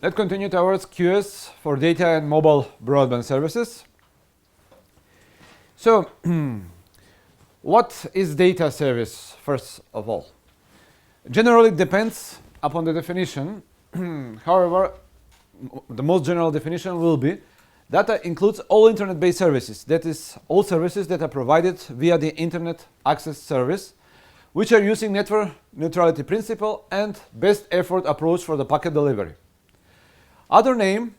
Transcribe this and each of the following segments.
Let's continue towards QoS for data and mobile broadband services. So, what is data service, first of all? Generally, it depends upon the definition. However, the most general definition will be data includes all internet-based services, that is, all services that are provided via the internet access service, which are using network neutrality principle and best effort approach for the packet delivery. Other name,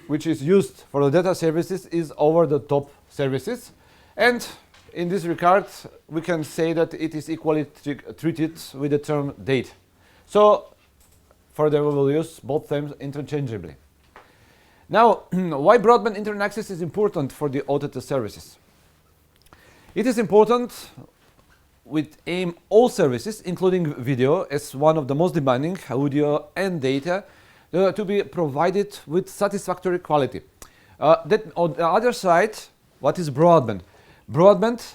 which is used for the data services, is over-the-top services, and in this regard, we can say that it is equally treated with the term data. So, further we will use both terms interchangeably. Now, why broadband internet access is important for the OTT services? It is important with aim all services, including video, as one of the most demanding, audio and data, to be provided with satisfactory quality. That on the other side, what is broadband? Broadband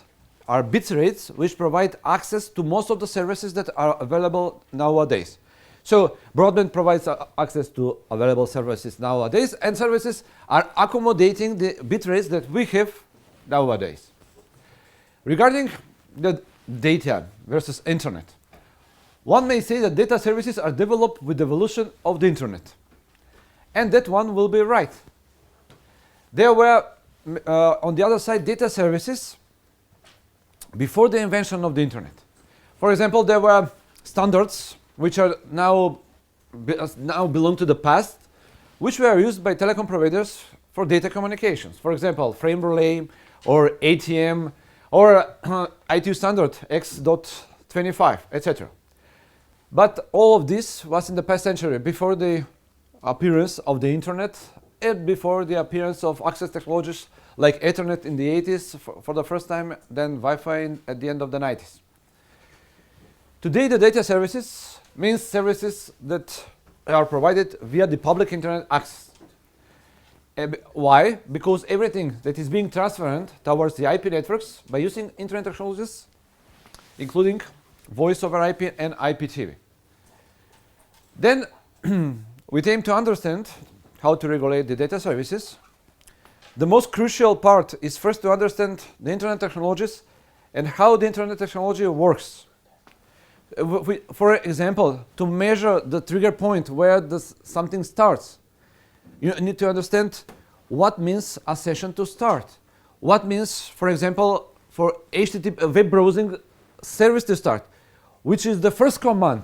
are bit rates which provide access to most of the services that are available nowadays. So broadband provides access to available services nowadays, and services are accommodating the bit rates that we have nowadays. Regarding the data versus internet, one may say that data services are developed with the evolution of the internet. And that one will be right. There were, on the other side, data services before the invention of the internet. For example, there were standards which are now belong to the past, which were used by telecom providers for data communications. For example, frame relay or ATM or ITU standard X.25, etc. But all of this was in the past century, before the appearance of the internet and before the appearance of access technologies like Ethernet in the 80s for the first time, then Wi-Fi at the end of the 90s. Today, the data services means services that are provided via the public internet access. Why? Because everything that is being transferred towards the IP networks by using internet technologies, including voice over IP and IPTV. Then we aim to understand how to regulate the data services. The most crucial part is first to understand the internet technologies and how the internet technology works. For example, to measure the trigger point where something starts, you need to understand what means a session to start. What means, for example, for HTTP web browsing service to start. Which is the first command?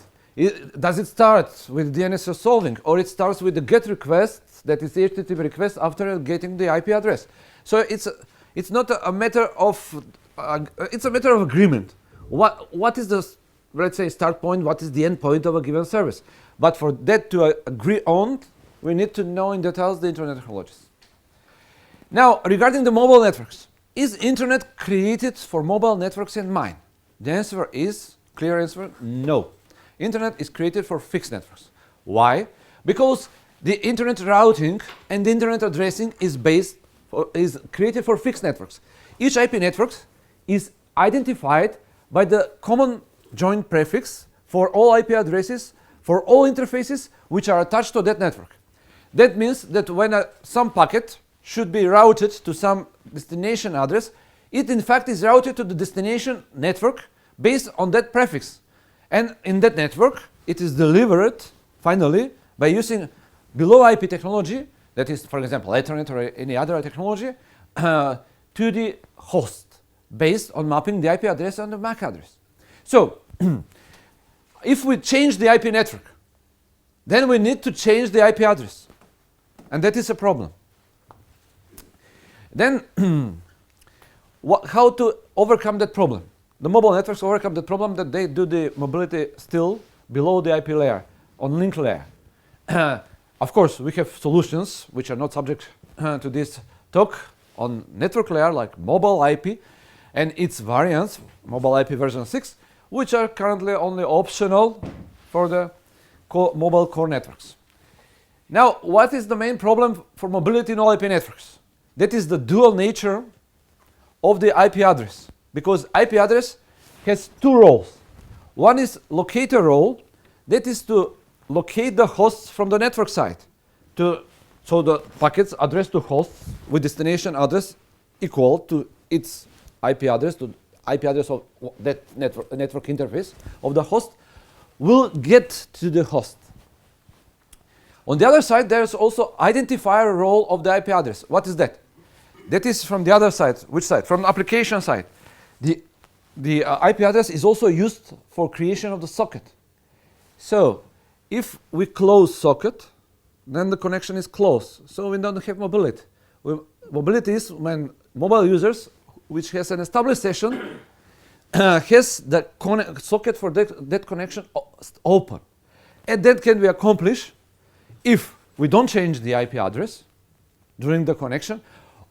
Does it start with DNS resolving, or it starts with the GET request, that is the HTTP request, after getting the IP address? So it's not a matter of it's a matter of agreement. What is the, let's say, start point? What is the end point of a given service? But for that to agree on, we need to know in details the internet technologies. Now, regarding the mobile networks, is internet created for mobile networks in mind? The answer is, clear answer, no. Internet is created for fixed networks. Why? Because the internet routing and the internet addressing is created for fixed networks. Each IP network is identified by the common joint prefix for all IP addresses for all interfaces which are attached to that network. That means that when some packet should be routed to some destination address, it in fact is routed to the destination network based on that prefix. And in that network, it is delivered, finally, by using below IP technology, that is, for example, Ethernet or any other technology, to the host, based on mapping the IP address and the MAC address. So, if we change the IP network, then we need to change the IP address. And that is a problem. Then, how to overcome that problem? The mobile networks overcome the problem that they do the mobility still below the IP layer, on link layer. Of course, we have solutions which are not subject to this talk on network layer, like mobile IP and its variants, mobile IP version 6, which are currently only optional for the mobile core networks. Now, what is the main problem for mobility in all IP networks? That is the dual nature of the IP address. Because IP address has two roles. One is locator role, that is to locate the hosts from the network side. so the packets addressed to hosts with destination address equal to its IP address, to IP address of that network interface of the host, will get to the host. On the other side, there's also identifier role of the IP address. What is that? That is from the other side. Which side? From the application side. The IP address is also used for creation of the socket. So if we close socket, then the connection is closed. So we don't have mobility. Mobility is when mobile users, which has an established session, has the socket for that connection open. And that can be accomplished if we don't change the IP address during the connection,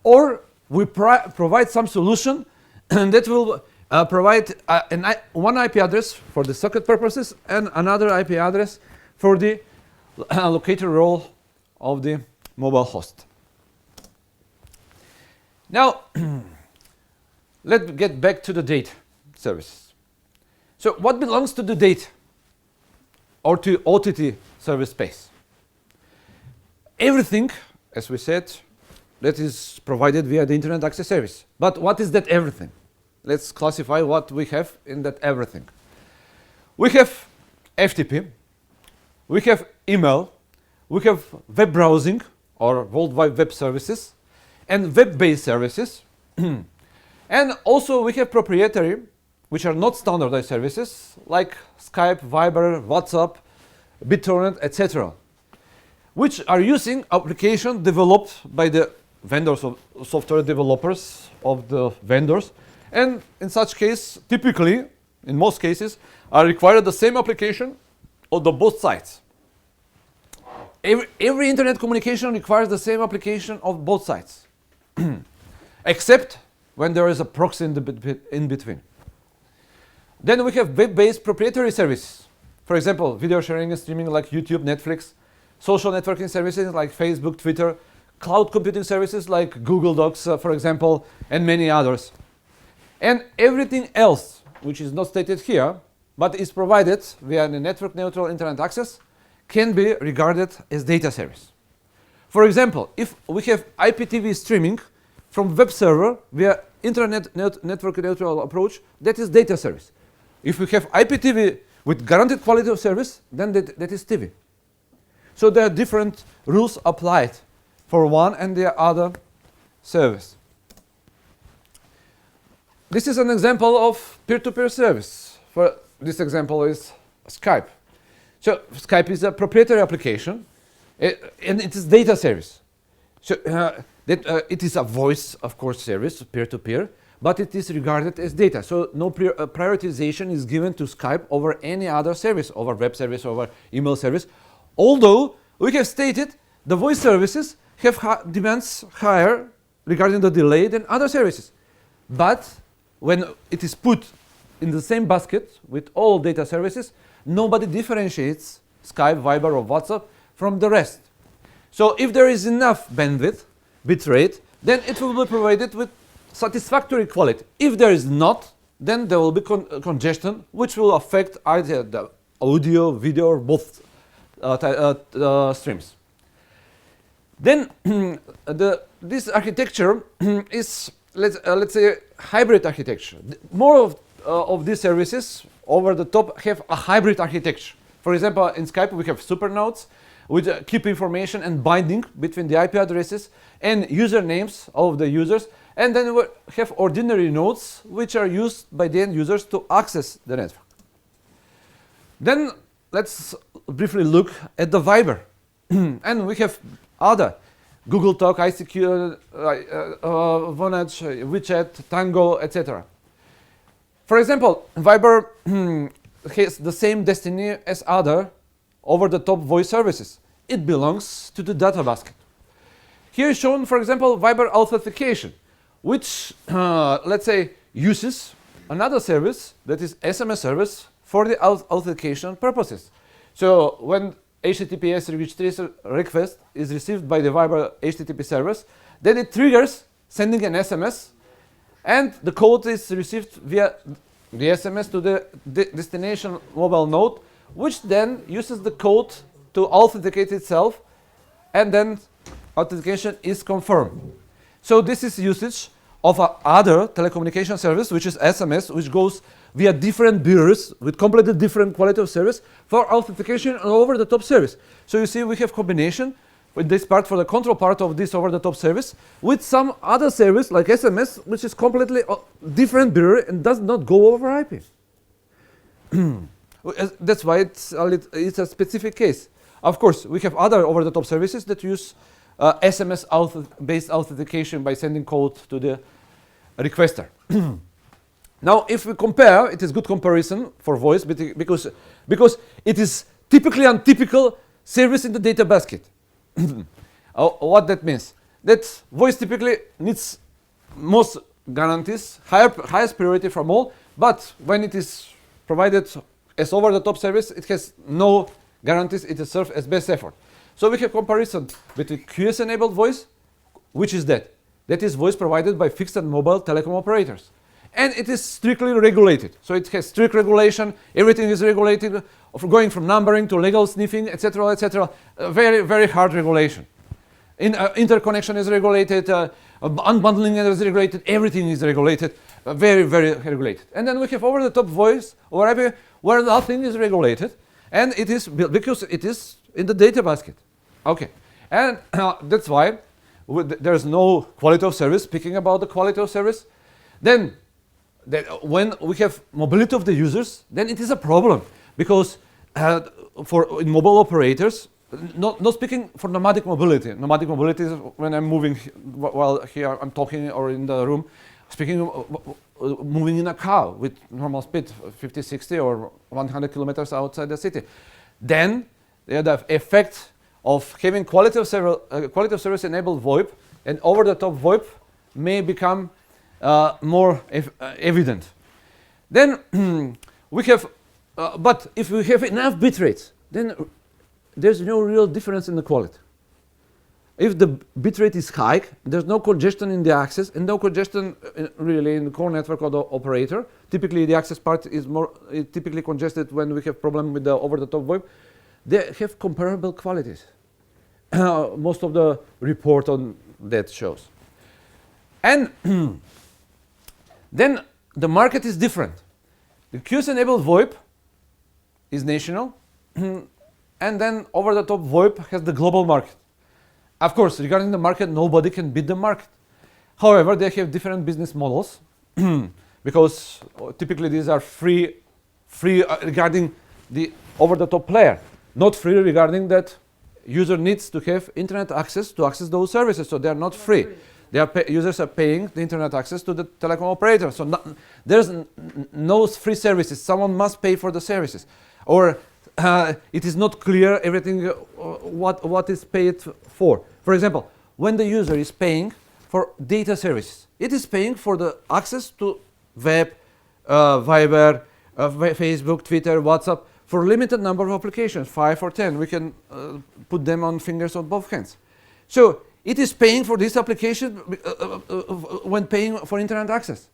or we provide some solution that will provide one IP address for the socket purposes and another IP address for the locator role of the mobile host. Now, let's get back to the data service. So what belongs to the data or to OTT service space? Everything, as we said, that is provided via the Internet Access Service. But what is that everything? Let's classify what we have in that everything. We have FTP, we have email, we have web browsing or World Wide Web services, and web-based services. And also we have proprietary, which are not standardized services, like Skype, Viber, WhatsApp, BitTorrent, etc., which are using application developed by the vendors of software developers of the vendors, and in such case, typically, in most cases, are required the same application on the both sides. Every internet communication requires the same application of both sides, except when there is a proxy in between. Then we have web-based proprietary services. For example, video sharing and streaming like YouTube, Netflix, social networking services like Facebook, Twitter, cloud computing services like Google Docs, for example, and many others. And everything else, which is not stated here, but is provided via the network-neutral internet access, can be regarded as data service. For example, if we have IPTV streaming from web server via internet network-neutral approach, that is data service. If we have IPTV with guaranteed quality of service, then that is TV. So there are different rules applied for one and the other service. This is an example of peer-to-peer service. For this example is Skype. So Skype is a proprietary application, and it is data service. So it is a voice, of course, service, peer-to-peer, but it is regarded as data. So no prioritization is given to Skype over any other service, over web service, over email service. Although we have stated the voice services have demands higher regarding the delay than other services. But when it is put in the same basket with all data services, nobody differentiates Skype, Viber, or WhatsApp from the rest. So if there is enough bandwidth, bitrate, then it will be provided with satisfactory quality. If there is not, then there will be congestion, which will affect either the audio, video, or both streams. Then this architecture is, let's say, hybrid architecture. More of these services over the top have a hybrid architecture. For example, in Skype we have supernodes, which keep information and binding between the IP addresses and usernames of the users. And then we have ordinary nodes, which are used by the end users to access the network. Then let's briefly look at the Viber. And we have other Google Talk, ICQ, Vonage, WeChat, Tango, etc. For example, Viber has the same destiny as other over-the-top voice services. It belongs to the data basket. Here is shown, for example, Viber authentication, which, let's say, uses another service that is SMS service for the authentication purposes. So when HTTPS registration request is received by the Viber HTTP service, then it triggers sending an SMS, and the code is received via the SMS to the destination mobile node, which then uses the code to authenticate itself and then authentication is confirmed. So this is usage of other telecommunication service, which is SMS, which goes via different bearers with completely different quality of service for authentication and over-the-top service. So you see we have combination with this part for the control part of this over-the-top service with some other service like SMS, which is completely different bearer and does not go over IP. That's why it's a specific case. Of course, we have other over-the-top services that use SMS-based authentication by sending code to the requester. Now, if we compare, it is good comparison for voice because it is typically untypical service in the data basket. What that means? That voice typically needs most guarantees, highest priority from all, but when it is provided as over-the-top service, it has no guarantees, it is served as best effort. So we have comparison between QoS-enabled voice, which is that. That is voice provided by fixed and mobile telecom operators. And it is strictly regulated. So it has strict regulation, everything is regulated, going from numbering to legal sniffing, etc., etc. Very, very hard regulation. Interconnection is regulated, unbundling is regulated, everything is regulated, very, very regulated. And then we have over-the-top voice, where nothing is regulated, and it is because it is in the data basket. Okay, and that's why there's no quality of service. Speaking about the quality of service, then when we have mobility of the users, then it is a problem because for mobile operators, not speaking for nomadic mobility. Nomadic mobility is when I'm moving while here I'm talking or in the room, speaking moving in a car with normal speed, 50, 60 or 100 kilometers outside the city. Then the effect of having quality of service enabled VoIP and over-the-top VoIP may become more evident. Then we have, but if we have enough bit rates, then there's no real difference in the quality. If the bitrate is high, there's no congestion in the access and no congestion really in the core network of the operator. Typically, the access part is more typically congested when we have problem with the over-the-top VoIP. They have comparable qualities. Most of the report on that shows. And then the market is different. The QoS-enabled VoIP is national, and then over-the-top VoIP has the global market. Of course, regarding the market, nobody can beat the market. However, they have different business models because typically these are free regarding the over-the-top player, not free regarding that user needs to have internet access to access those services. So they are not free. Users are paying the internet access to the telecom operator. So there's no free services. Someone must pay for the services, or it is not clear everything what is paid for. For example, when the user is paying for data services, it is paying for the access to web, Viber, Facebook, Twitter, WhatsApp for a limited number of applications, 5 or 10. We can put them on fingers on both hands. So it is paying for this application when paying for internet access.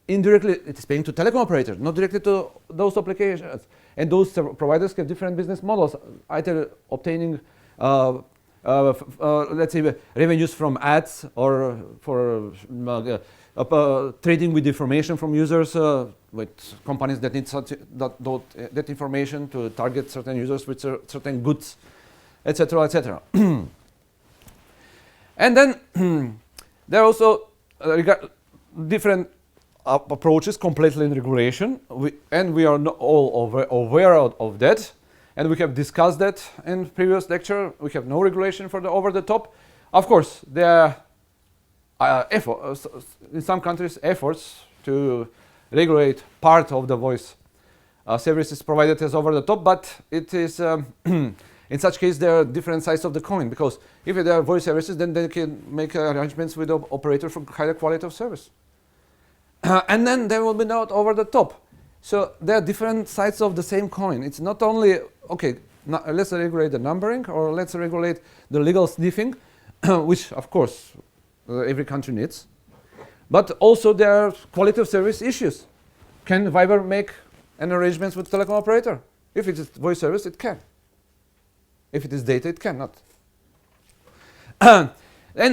Indirectly, it is paying to telecom operators, not directly to those applications. And those providers have different business models, either obtaining, let's say, revenues from ads or for trading with information from users with companies that need that information to target certain users with certain goods, etc., etc. And then there are also different approaches completely in regulation, and we are all aware of that, and we have discussed that in previous lecture. We have no regulation for the over-the-top. Of course, there are in some countries efforts to regulate part of the voice services provided as over-the-top, but it is in such case there are different sides of the coin, because if there are voice services, then they can make arrangements with the operator for higher quality of service. And then there will be not over the top. So there are different sides of the same coin. It's not only, okay, let's regulate the numbering or let's regulate the legal sniffing, which of course every country needs. But also there are quality of service issues. Can Viber make an arrangement with telecom operator? If it is voice service, it can. If it is data, it cannot. And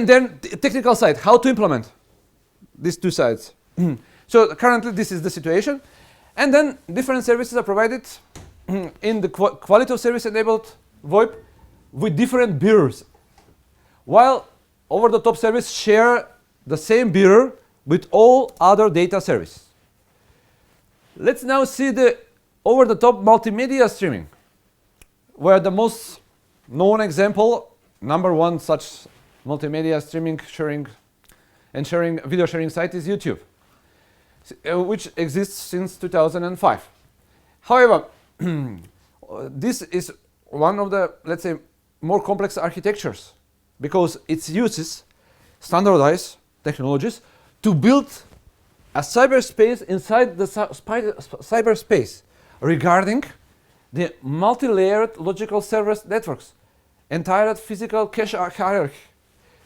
then technical side, how to implement these two sides. So currently this is the situation. And then different services are provided in the quality of service enabled VoIP with different bearers. While over-the-top service share the same bearer with all other data services. Let's now see the over-the-top multimedia streaming, where the most known example, number one such multimedia streaming sharing video sharing site is YouTube, which exists since 2005. However, this is one of the, let's say, more complex architectures because it uses standardized technologies to build a cyberspace inside the cyberspace regarding the multi-layered logical server networks, entire physical cache hierarchy.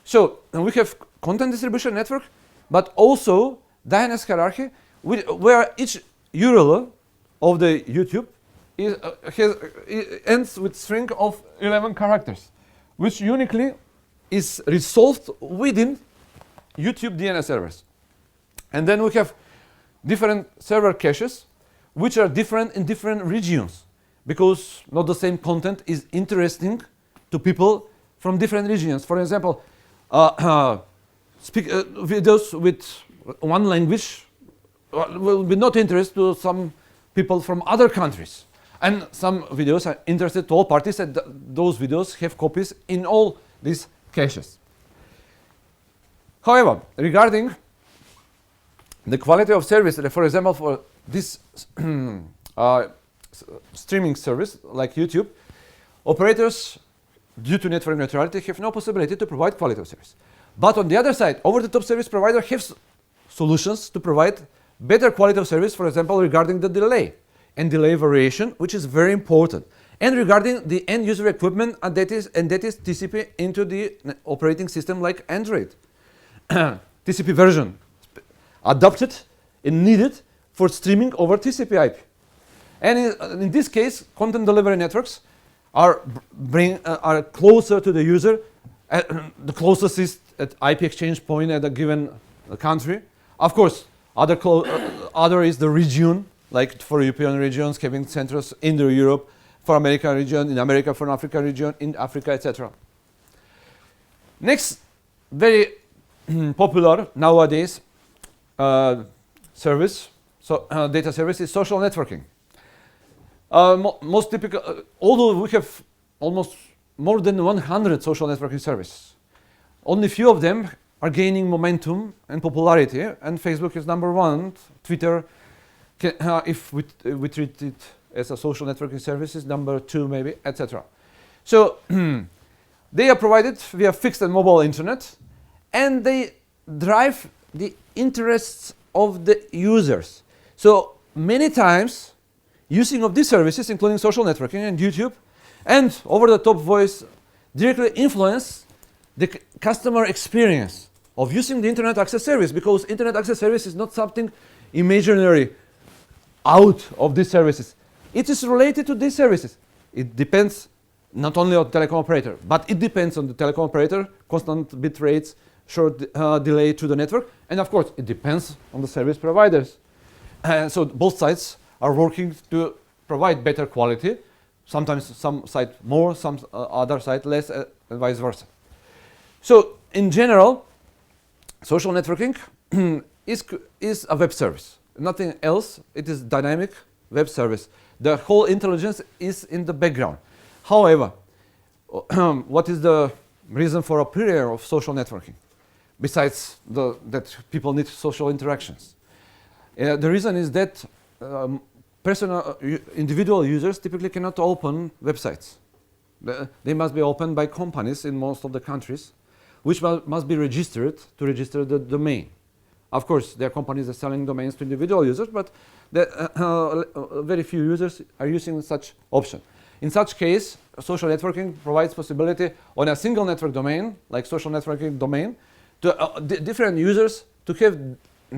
So we have content distribution network, but also DNS hierarchy, where each URL of the YouTube ends with string of 11 characters, which uniquely is resolved within YouTube DNS servers. And then we have different server caches, which are different in different regions, because not the same content is interesting to people from different regions. For example, videos with one language will be not interest to some people from other countries. And some videos are interested to all parties, and those videos have copies in all these caches. However, regarding the quality of service, for example, for this streaming service like YouTube, operators, due to network neutrality, have no possibility to provide quality of service. But on the other side, over-the-top service provider has solutions to provide better quality of service, for example, regarding the delay and delay variation, which is very important, and regarding the end user equipment, and that is TCP into the operating system like Android. TCP version adopted and needed for streaming over TCP IP. And in this case, content delivery networks are closer to the user. The closest is at IP exchange point at a given country. Of course, other is the region, like for European regions, having centers in the Europe, for American region, in America, for Africa region, in Africa, etc. Next, very popular nowadays service, data service is social networking. Most typical, although we have almost more than 100 social networking services, only few of them are gaining momentum and popularity, and Facebook is number one. Twitter, if we treat it as a social networking service, is number two maybe, etc. So they are provided via fixed and mobile internet, and they drive the interests of the users. So many times, using of these services, including social networking and YouTube, and over-the-top voice, directly influence the customer experience of using the internet access service, because internet access service is not something imaginary out of these services. It is related to these services. It depends not only on the telecom operator, but it depends on the telecom operator, constant bit rates, short delay to the network, and of course, it depends on the service providers. So both sides are working to provide better quality, sometimes some side more, some other side less, and vice versa. So in general, social networking is a web service, nothing else. It is dynamic web service. The whole intelligence is in the background. However, what is the reason for a period of social networking, besides that people need social interactions? The reason is that individual users typically cannot open websites. They must be opened by companies in most of the countries, which must be registered to register the domain. Of course, there are companies that are selling domains to individual users, but very few users are using such option. In such case, social networking provides possibility on a single network domain, like social networking domain, to different users to have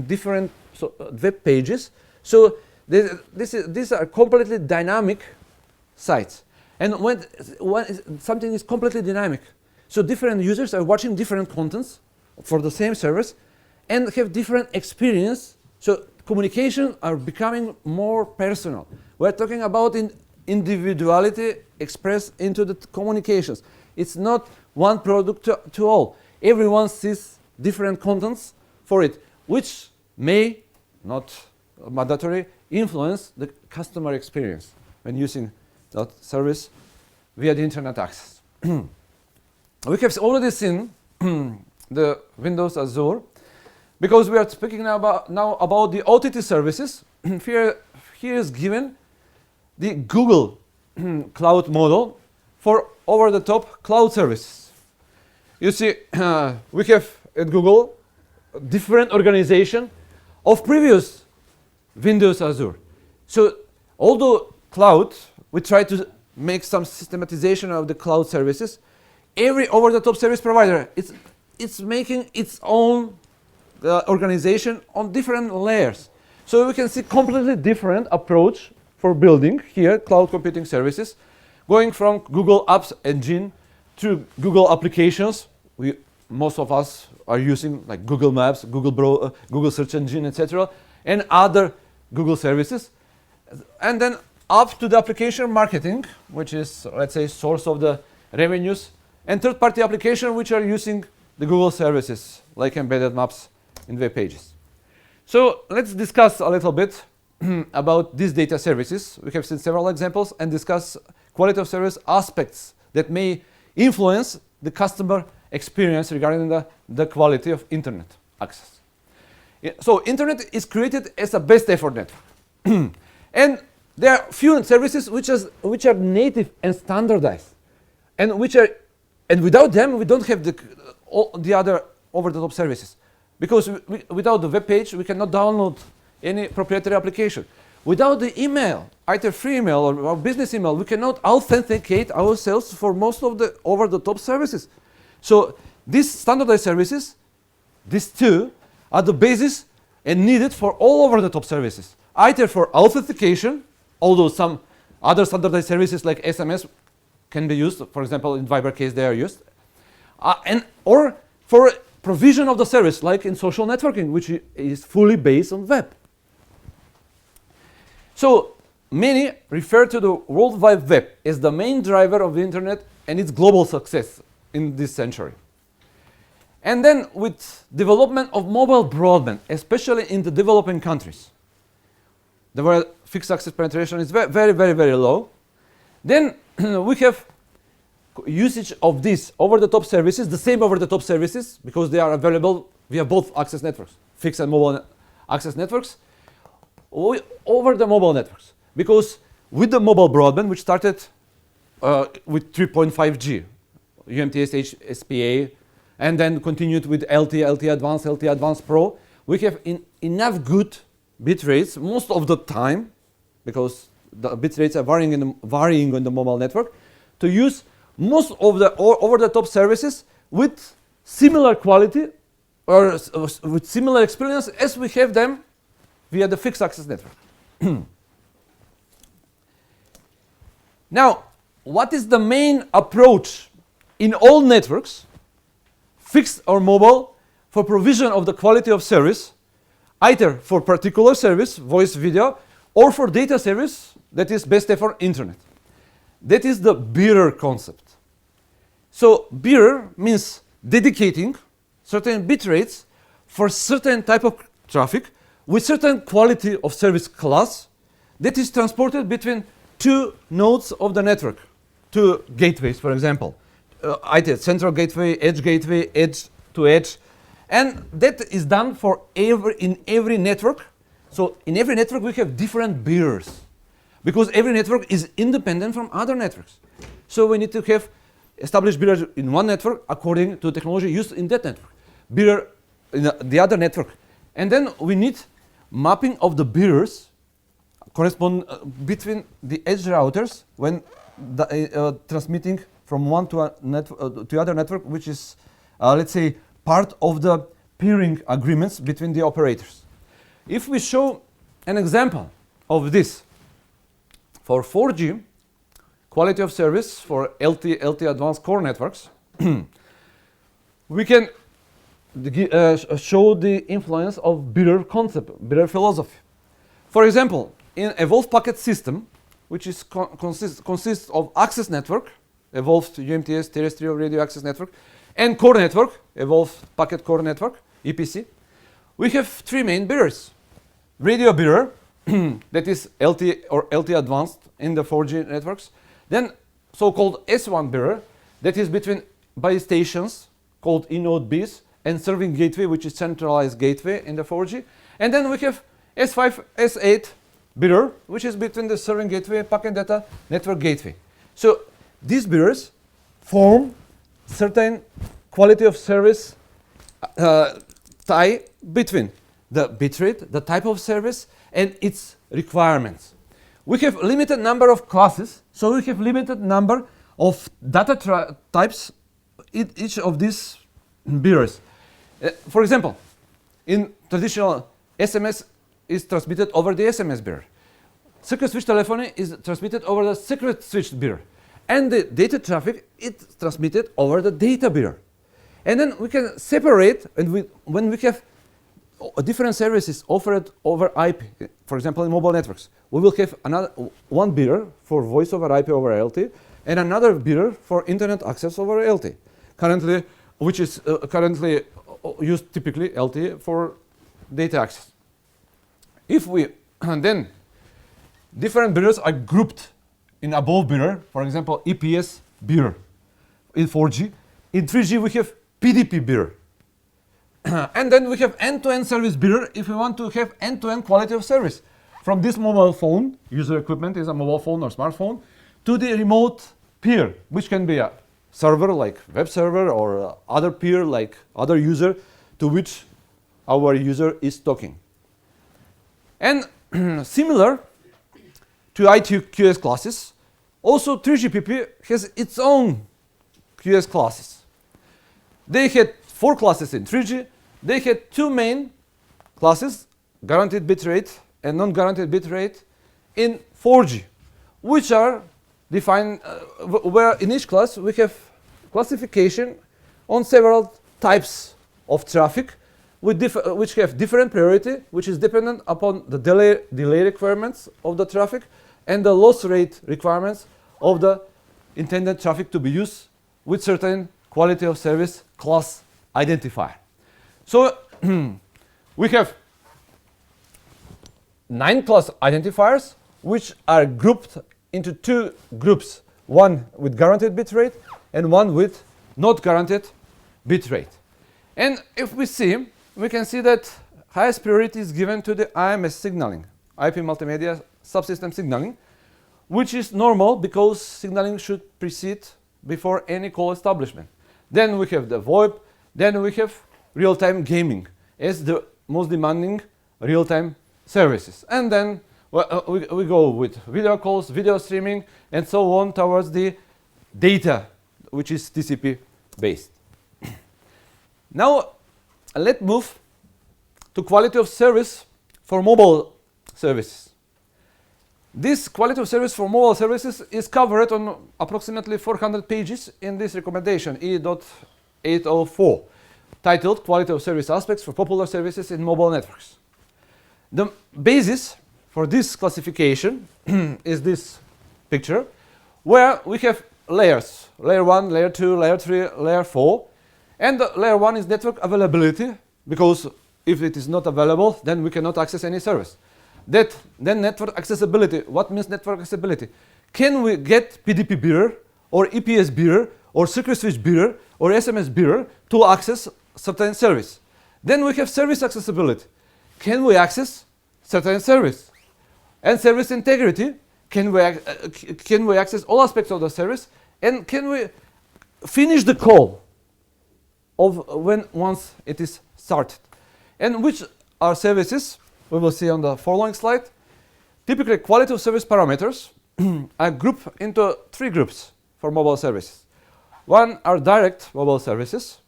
different web pages. So these are completely dynamic sites. And when something is completely dynamic, So different users are watching different contents for the same service and have different experience. So communication are becoming more personal. We're talking about individuality expressed into the communications. It's not one product to all. Everyone sees different contents for it, which may, not mandatory, influence the customer experience when using that service via the internet access. We have already seen the Windows Azure, because we are speaking now about the OTT services. Here is given the Google cloud model for over-the-top cloud services. You see, we have at Google different organization of previous Windows Azure. So although cloud, we try to make some systematization of the cloud services. Every over-the-top service provider, it's making its own organization on different layers. So we can see completely different approach for building here cloud computing services, going from Google Apps Engine to Google applications. Most of us are using like Google Maps, Google Search Engine, etc., and other Google services, and then up to the application marketing, which is, let's say, source of the revenues, and third-party application which are using the Google services, like embedded maps in web pages. So let's discuss a little bit about these data services. We have seen several examples and discuss quality of service aspects that may influence the customer experience regarding the quality of internet access. So internet is created as a best effort network. And there are few services which are native and standardized, and without them we don't have the other over-the-top services, because without the web page we cannot download any proprietary application. Without the email, either free email or business email, we cannot authenticate ourselves for most of the over-the-top services. So these standardized services, these two, are the basis and needed for all over-the-top services, either for authentication, although some other standardized services like SMS can be used. For example, in Viber case they are used, or for provision of the service, like in social networking, which is fully based on web. So many refer to the World Wide Web as the main driver of the internet and its global success in this century. And then with development of mobile broadband, especially in the developing countries, where fixed access penetration is very, very, very low, then we have usage of these over-the-top services, the same over-the-top services, because they are available via both access networks, fixed and mobile access networks, over the mobile networks. Because with the mobile broadband, which started with 3.5G, UMTS SPA, and then continued with LTE Advanced, LTE Advanced Pro, we have enough good bit rates most of the time, because the bit rates are varying on the mobile network, to use most of the over-the-top services with similar quality or with similar experience as we have them via the fixed access network. Now, what is the main approach in all networks, fixed or mobile, for provision of the quality of service, either for particular service, voice, video, or for data service that is best effort internet? That is the bearer concept. So bearer means dedicating certain bit rates for certain type of traffic with certain quality of service class that is transported between two nodes of the network, two gateways, for example, either central gateway, edge to edge, and that is done for in every network. So in every network we have different bearers, because every network is independent from other networks. So we need to have established bearers in one network according to the technology used in that network, bearer in the other network, and then we need mapping of the bearers correspond between the edge routers when transmitting from one to other network, which is let's say part of the peering agreements between the operators. If we show an example of this for 4G quality of service for LTE Advanced Core networks, we can show the influence of bearer concept, bearer philosophy. For example, in evolved packet system, which is consists of access network, evolved UMTS, terrestrial radio access network, and core network, evolved packet core network, EPC, we have three main bearers. Radio bearer, that is LT or LT advanced in the 4G networks. Then so-called S1 bearer, that is between base stations called E-node Bs and serving gateway, which is centralized gateway in the 4G. And then we have S5, S8 bearer, which is between the serving gateway, packet data, network gateway. So these bearers form certain quality of service tie between the bitrate, the type of service, and its requirements. We have limited number of classes, so we have limited number of data types in each of these bearers. For example, in traditional SMS is transmitted over the SMS bearer. Secret switch telephony is transmitted over the secret switch bearer. And the data traffic is transmitted over the data bearer. And then we can separate, and when we have different services offered over IP, for example, in mobile networks, we will have another one bearer for voice over IP over LT, and another bearer for internet access over LT. Currently, which is currently used typically LT for data access. If we then different bearers are grouped in above bearer, for example, EPS bearer in 4G. In 3G we have PDP bearer. And then we have end-to-end service bearer if we want to have end-to-end quality of service. From this mobile phone, user equipment is a mobile phone or smartphone, to the remote peer, which can be a server like web server or other peer like other user to which our user is talking. And similar to IT QoS classes, also 3GPP has its own QoS classes. They had 4 classes in 3G. They had 2 main classes, guaranteed bitrate and non-guaranteed bitrate, in 4G, which are defined where in each class we have classification on several types of traffic which have different priority, which is dependent upon the delay requirements of the traffic and the loss rate requirements of the intended traffic to be used with certain quality of service class identifier. So we have 9 class identifiers which are grouped into 2 groups, one with guaranteed bitrate and one with not guaranteed bitrate. And if we see, we can see that highest priority is given to the IMS signaling, IP multimedia subsystem signaling, which is normal because signaling should precede before any call establishment. Then we have the VoIP, then we have real-time gaming as the most demanding real-time services. And then we go with video calls, video streaming, and so on towards the data, which is TCP based. Now, let's move to quality of service for mobile services. This quality of service for mobile services is covered on approximately 400 pages in this recommendation, E.804, titled Quality of Service Aspects for Popular Services in Mobile Networks. The basis for this classification is this picture, where we have layers, layer 1, layer 2, layer 3, layer 4, and the layer 1 is network availability, because if it is not available, then we cannot access any service. Then network accessibility. What means network accessibility? Can we get PDP bearer or EPS bearer or secret switch bearer or SMS bearer to access certain service? Then we have service accessibility. Can we access certain service? And service integrity. Can we access all aspects of the service? And can we finish the call of once it is started? And which are services? We will see on the following slide. Typically, quality of service parameters are grouped into 3 groups for mobile services. One are direct mobile services.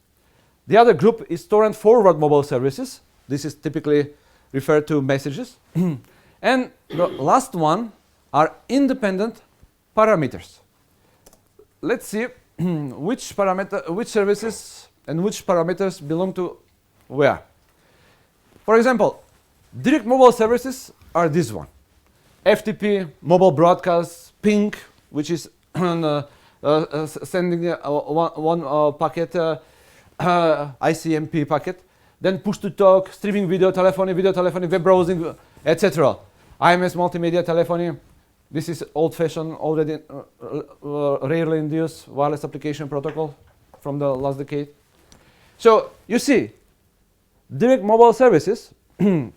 The other group is torrent forward mobile services. This is typically referred to messages. And the last one are independent parameters. Let's see which services and which parameters belong to where. For example, direct mobile services are this one. FTP, mobile broadcast, ping, which is sending one packet, ICMP packet, then push to talk, streaming video telephony, web browsing, etc. IMS multimedia telephony. This is old-fashioned, already rarely in use wireless application protocol from the last decade. So you see, direct mobile services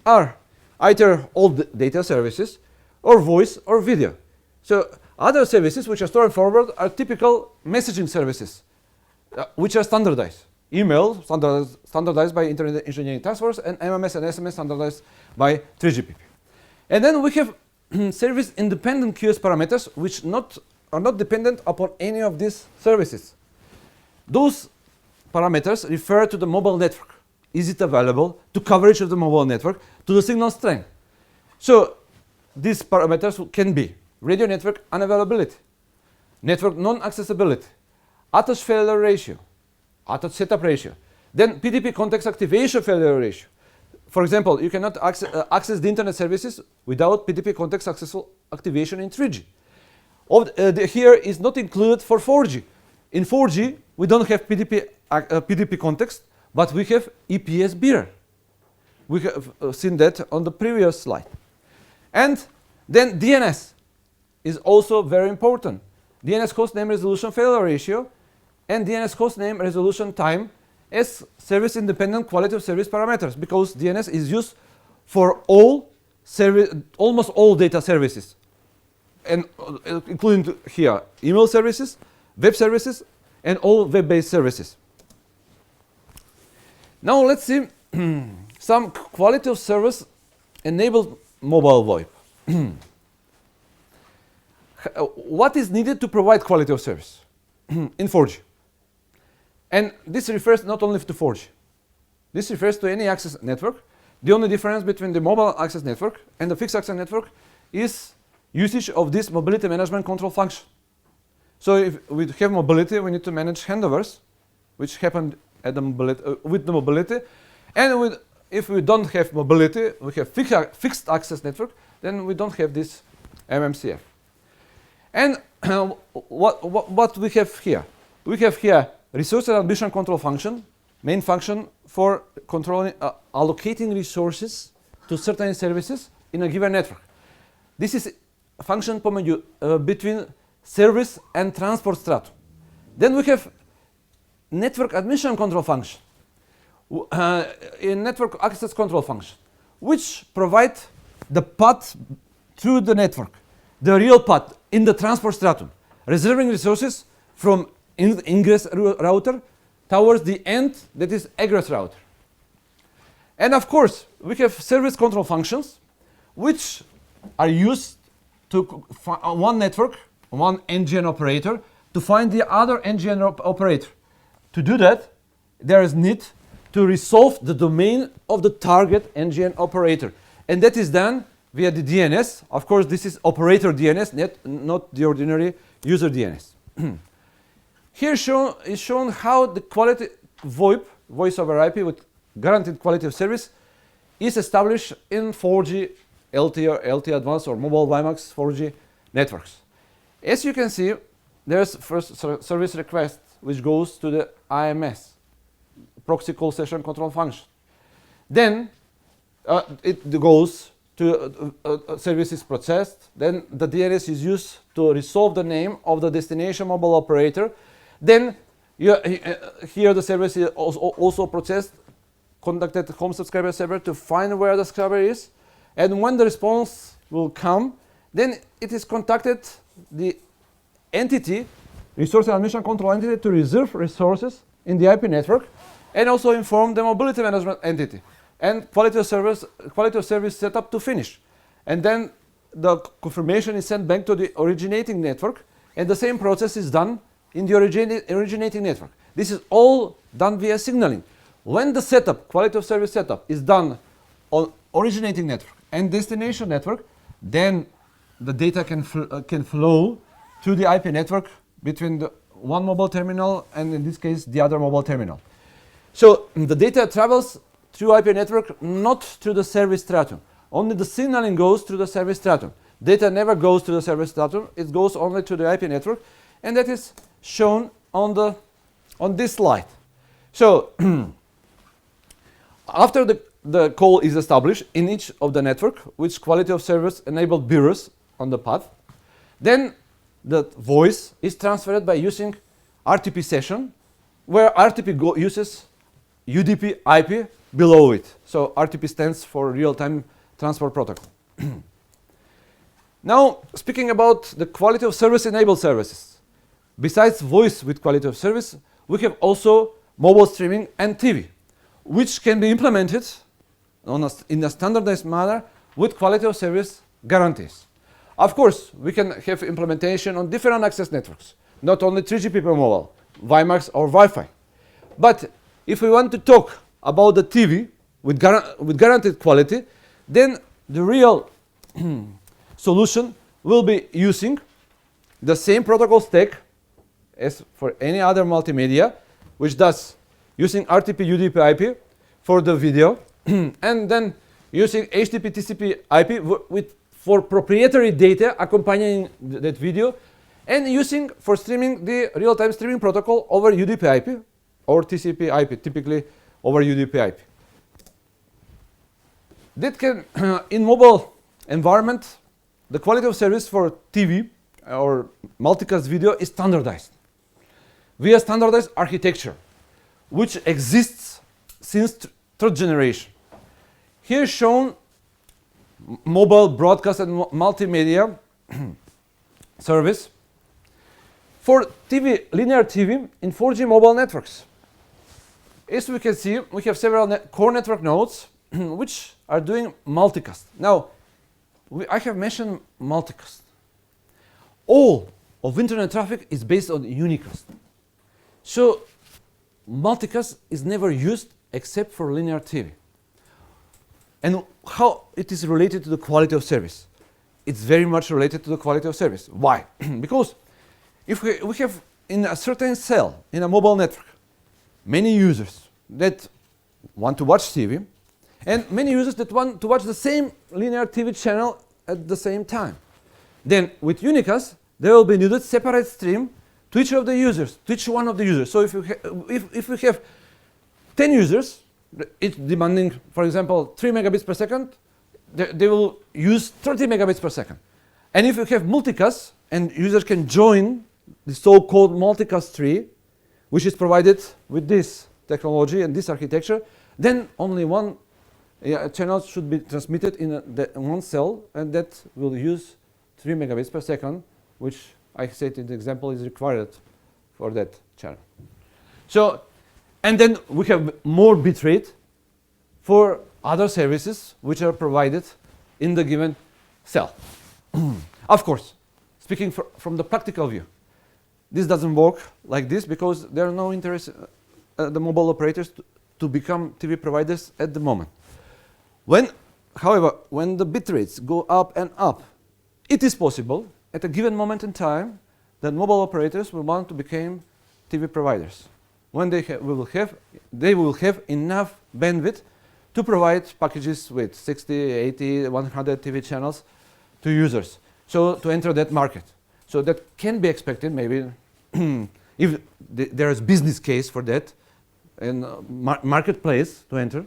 are either old data services or voice or video. So other services which are stored forward are typical messaging services, which are standardized. Email standardized by Internet Engineering Task Force, and MMS and SMS standardized by 3GPP. And then we have service-independent QoS parameters which are not dependent upon any of these services. Those parameters refer to the mobile network. Is it available? To coverage of the mobile network, to the signal strength. So these parameters can be radio network unavailability, network non-accessibility, attach failure ratio, attach setup ratio, then PDP context activation failure ratio. For example, you cannot access the internet services without PDP context successful activation in 3G. Here is not included for 4G. In 4G, we don't have PDP context, but we have EPS bearer. We have seen that on the previous slide. And then DNS is also very important. DNS hostname resolution failure ratio and DNS hostname resolution time as service-independent quality of service parameters, because DNS is used for almost all data services, and including here email services, web services, and all web-based services. Now let's see some quality of service enabled mobile VoIP. What is needed to provide quality of service in 4G? And this refers not only to 4G. This refers to any access network. The only difference between the mobile access network and the fixed access network is usage of this mobility management control function. So if we have mobility, we need to manage handovers, which happen at the with the mobility. And if we don't have mobility, we have fixed access network, then we don't have this MMCF. And what we have here? We have here resource and ambition control function, main function for controlling, allocating resources to certain services in a given network. This is a function between service and transport stratum. Then we have network admission control function, in network access control function, which provide the path through the network, the real path in the transport stratum, reserving resources from ingress router towards the end, that is egress router. And of course, we have service control functions which are used to one network, one NGN operator, to find the other NGN operator. To do that, there is need to resolve the domain of the target NGN operator. And that is done via the DNS. Of course, this is operator DNS, not the ordinary user DNS. Here is shown how the quality VoIP, voice over IP with guaranteed quality of service, is established in 4G LTE or LTE Advanced or mobile WiMAX 4G networks. As you can see, there's first service request which goes to the IMS, proxy call session control function. Then it goes to services processed. Then the DNS is used to resolve the name of the destination mobile operator. Then here the service is also processed, contacted the home subscriber server to find where the subscriber is. And when the response will come, then it is contacted the entity, resource and admission control entity, to reserve resources in the IP network, and also inform the mobility management entity. And quality of service setup to finish. And then the confirmation is sent back to the originating network, and the same process is done in the originating network. This is all done via signaling. When the setup, quality of service setup, is done on originating network and destination network, then the data can flow to the IP network between the one mobile terminal and, in this case, the other mobile terminal. So the data travels through IP network, not through the service stratum. Only the signaling goes through the service stratum. Data never goes to the service stratum. It goes only to the IP network, and that is shown on this slide. So after the call is established in each of the network, which quality of service enabled bureaus on the path, then the voice is transferred by using RTP session, where RTP uses UDP IP below it. So RTP stands for real-time transport protocol. Now, speaking about the quality of service enabled services, besides voice with quality of service, we have also mobile streaming and TV, which can be implemented in a standardized manner with quality of service guarantees. Of course, we can have implementation on different access networks, not only 3GPP mobile, WiMAX or Wi-Fi. But if we want to talk about the TV with guaranteed quality, then the real solution will be using the same protocol stack as for any other multimedia, which does using RTP UDP IP for the video, and then using HTTP TCP IP for proprietary data accompanying that video, and using for streaming the real-time streaming protocol over UDP IP or TCP IP, typically over UDP IP. That can, in mobile environment, the quality of service for TV or multicast video is standardized via standardized architecture, which exists since third generation. Here is shown mobile broadcast and multimedia service for TV, linear TV in 4G mobile networks. As we can see, we have several core network nodes which are doing multicast. Now, I have mentioned multicast. All of internet traffic is based on unicast. So multicast is never used except for linear TV. And how it is related to the quality of service? It's very much related to the quality of service. Why? Because if we have in a certain cell in a mobile network many users that want to watch TV, and many users that want to watch the same linear TV channel at the same time, then with unicast there will be needed separate stream to each of the users, to each one of the users. So if we have 10 users, each demanding, for example, 3 megabits per second, they will use 30 megabits per second. And if you have multicast and users can join the so-called multicast tree, which is provided with this technology and this architecture, then only one channel should be transmitted in one cell, and that will use 3 megabits per second, which I said in the example is required for that channel. So, and then we have more bitrate for other services which are provided in the given cell. Of course, speaking from the practical view, this doesn't work like this because there are no interest the mobile operators to become TV providers at the moment. However, when the bit rates go up and up, it is possible at a given moment in time that mobile operators will want to become TV providers. When they will have enough bandwidth to provide packages with 60, 80, 100 TV channels to users. So to enter that market. So that can be expected maybe if there is business case for that and marketplace to enter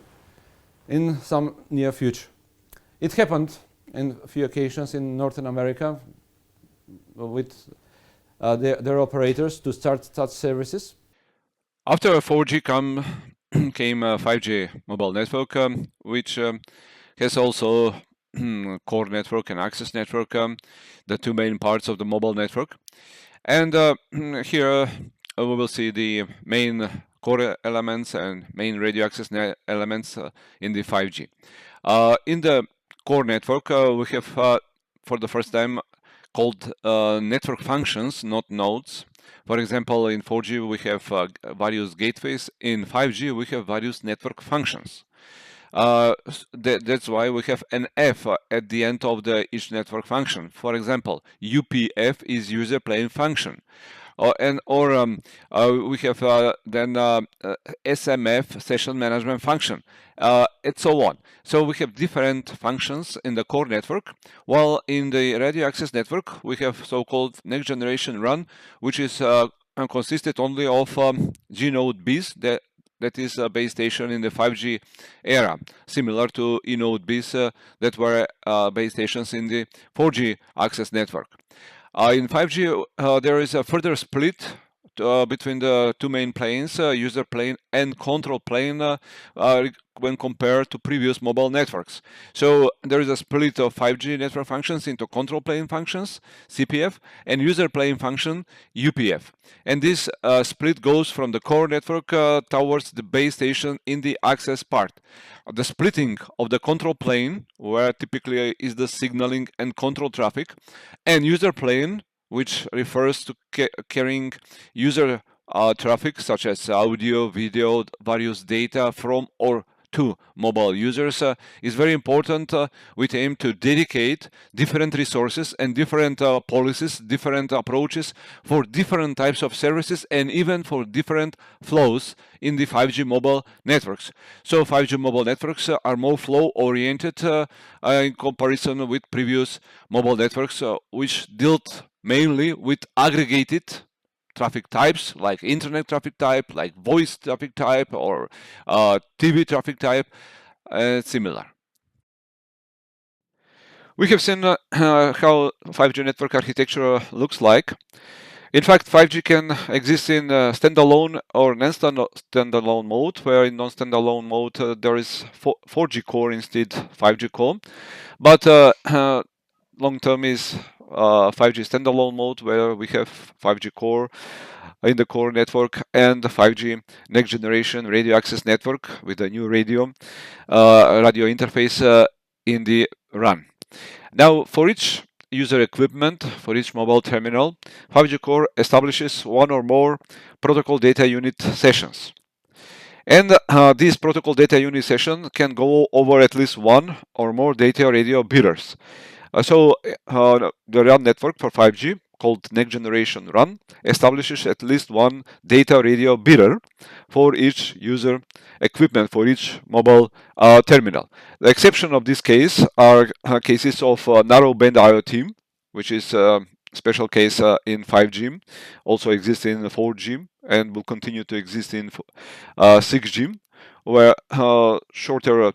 in some near future. It happened in a few occasions in Northern America with their operators to start such services. After 4G came a 5G mobile network, which has also core network and access network, the two main parts of the mobile network. And here we will see the main core elements and main radio access elements in the 5G. In the core network, we have for the first time called network functions, not nodes. For example, in 4G we have various gateways. In 5G we have various network functions. That's why we have an F at the end of each network function. For example, UPF is user plane function. We have then SMF, session management function, and so on. So we have different functions in the core network, while in the radio access network we have so-called next generation run, which is consisted only of G-node Bs that is a base station in the 5G era, similar to E-node Bs that were base stations in the 4G access network. In 5G, there is a further split between the two main planes, user plane and control plane, when compared to previous mobile networks. So there is a split of 5G network functions into control plane functions, CPF, and user plane function, UPF. And this split goes from the core network towards the base station in the access part. The splitting of the control plane, where typically is the signaling and control traffic, and user plane, which refers to carrying user traffic such as audio, video, various data from or to mobile users, is very important with aim to dedicate different resources and different policies, different approaches for different types of services and even for different flows in the 5G mobile networks. So 5G mobile networks are more flow oriented in comparison with previous mobile networks which dealt mainly with aggregated traffic types like internet traffic type, like voice traffic type, or TV traffic type, similar. We have seen how 5G network architecture looks like. In fact, 5G can exist in standalone or non-standalone mode, where in non-standalone mode there is 4G core instead 5G core. But long term is 5G standalone mode, where we have 5G core in the core network and the 5G next generation radio access network with a new radio interface in the RAN. Now, for each user equipment, for each mobile terminal, 5G core establishes one or more protocol data unit sessions. And this protocol data unit session can go over at least one or more data radio bearers. The RAN network for 5G, called next generation RAN, establishes at least one data radio bearer for each user equipment, for each mobile terminal. The exception of this case are cases of narrowband IoT, which is a special case in 5G, also exists in 4G, and will continue to exist in 6G, where shorter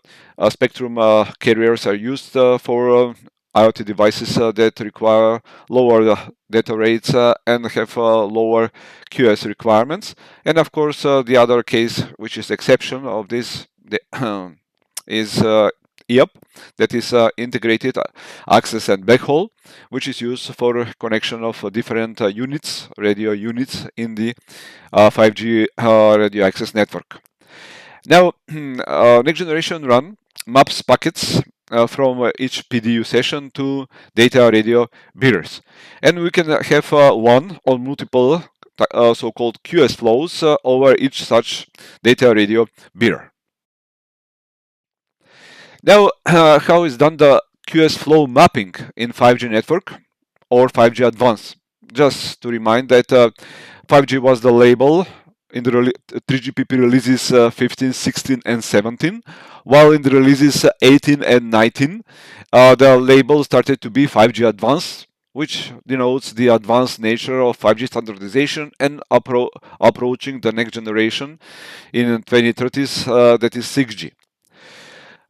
spectrum carriers are used for IoT devices that require lower data rates and have lower QoS requirements. And of course, the other case, which is exception of this, is IAP, that is integrated access and backhaul, which is used for connection of different units, radio units in the 5G radio access network. Now, next generation RAN maps packets from each PDU session to data radio bearers. And we can have one or multiple so-called QoS flows over each such data radio bearer. Now, how is done the QoS flow mapping in 5G network or 5G advanced? Just to remind that 5G was the label in the 3GPP releases 15, 16, and 17, while in the releases 18 and 19, the label started to be 5G advanced, which denotes the advanced nature of 5G standardization and approaching the next generation in 2030s, that is 6G.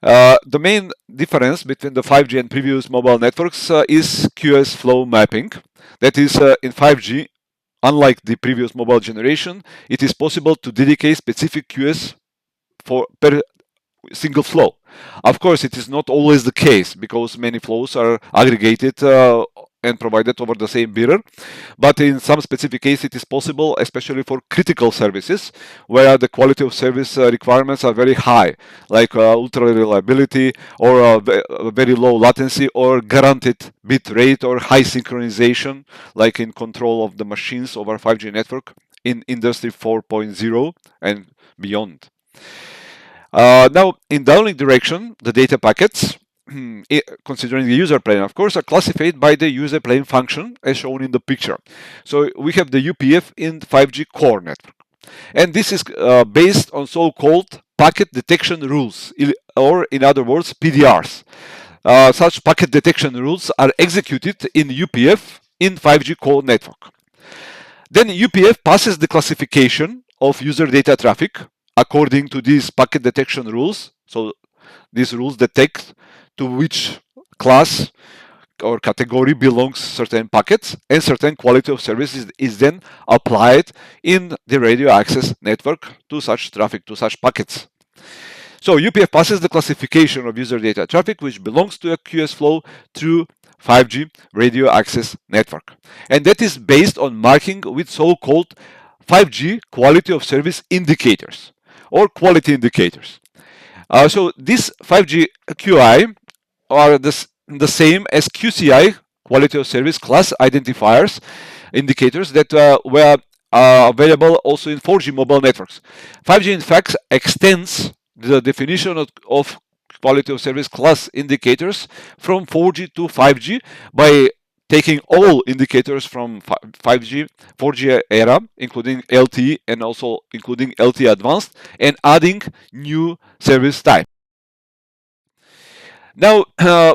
The main difference between the 5G and previous mobile networks is QoS flow mapping. That is, in 5G, unlike the previous mobile generation, it is possible to dedicate specific QoS for per single flow. Of course, it is not always the case because many flows are aggregated and provided over the same bearer. But in some specific case, it is possible, especially for critical services, where the quality of service requirements are very high, like ultra reliability or very low latency or guaranteed bit rate or high synchronization, like in control of the machines over 5G network in Industry 4.0 and beyond. Now, in downlink direction, the data packets considering the user plane, of course, are classified by the user plane function as shown in the picture. So we have the UPF in 5G core network. And this is based on so-called packet detection rules, or in other words, PDRs. Such packet detection rules are executed in UPF in 5G core network. Then UPF passes the classification of user data traffic according to these packet detection rules. So these rules detect to which class or category belongs certain packets, and certain quality of service is then applied in the radio access network to such traffic, to such packets. So UPF passes the classification of user data traffic which belongs to a QoS flow through 5G radio access network. And that is based on marking with so-called 5G quality of service indicators or quality indicators. So these 5G QI are the same as QCI, quality of service class identifiers, indicators that were available also in 4G mobile networks. 5G in fact extends the definition of quality of service class indicators from 4G to 5G by taking all indicators from 5G, 4G era, including LTE and also including LTE advanced, and adding new service type. Now,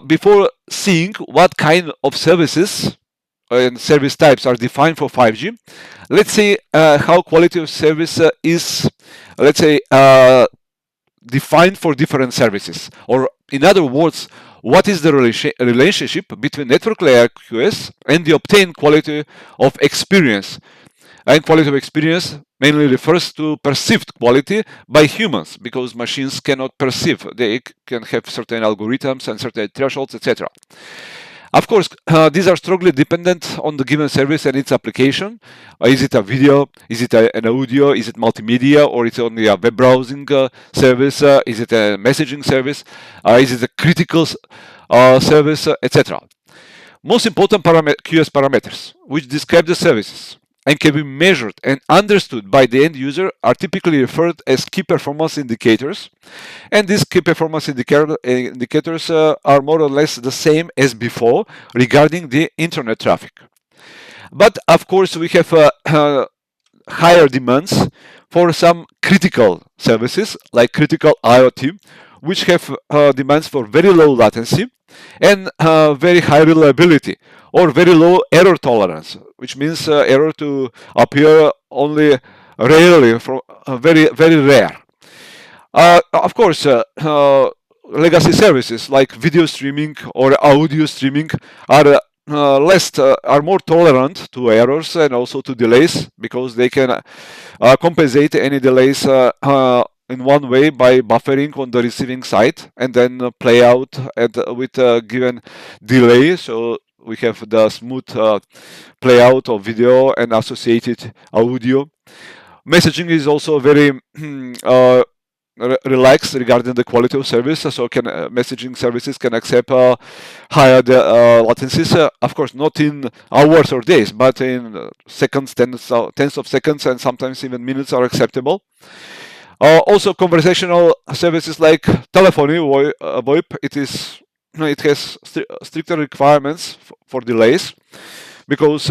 before seeing what kind of services and service types are defined for 5G, let's see how quality of service is, let's say, defined for different services. Or in other words, what is the relationship between network layer QoS and the obtained quality of experience? And quality of experience mainly refers to perceived quality by humans, because machines cannot perceive. They can have certain algorithms and certain thresholds, etc. Of course, these are strongly dependent on the given service and its application. Is it a video? Is it an audio? Is it multimedia? Or is it only a web browsing service? Is it a messaging service? Is it a critical service, etc. Most important QoS parameters, which describe the services and can be measured and understood by the end user, are typically referred as key performance indicators. And these key performance indicators are more or less the same as before regarding the internet traffic. But of course, we have higher demands for some critical services like critical IoT, which have demands for very low latency and very high reliability, or very low error tolerance, which means error to appear only rarely, from very rare. Of course, legacy services like video streaming or audio streaming are are more tolerant to errors and also to delays, because they can compensate any delays in one way by buffering on the receiving side and then play out with a given delay. So we have the smooth play out of video and associated audio. Messaging is also very relaxed regarding the quality of service, so messaging services can accept higher latencies, of course not in hours or days, but in seconds, tens of seconds, and sometimes even minutes are acceptable. Also, conversational services like telephony, VoIP, it has stricter requirements for delays, because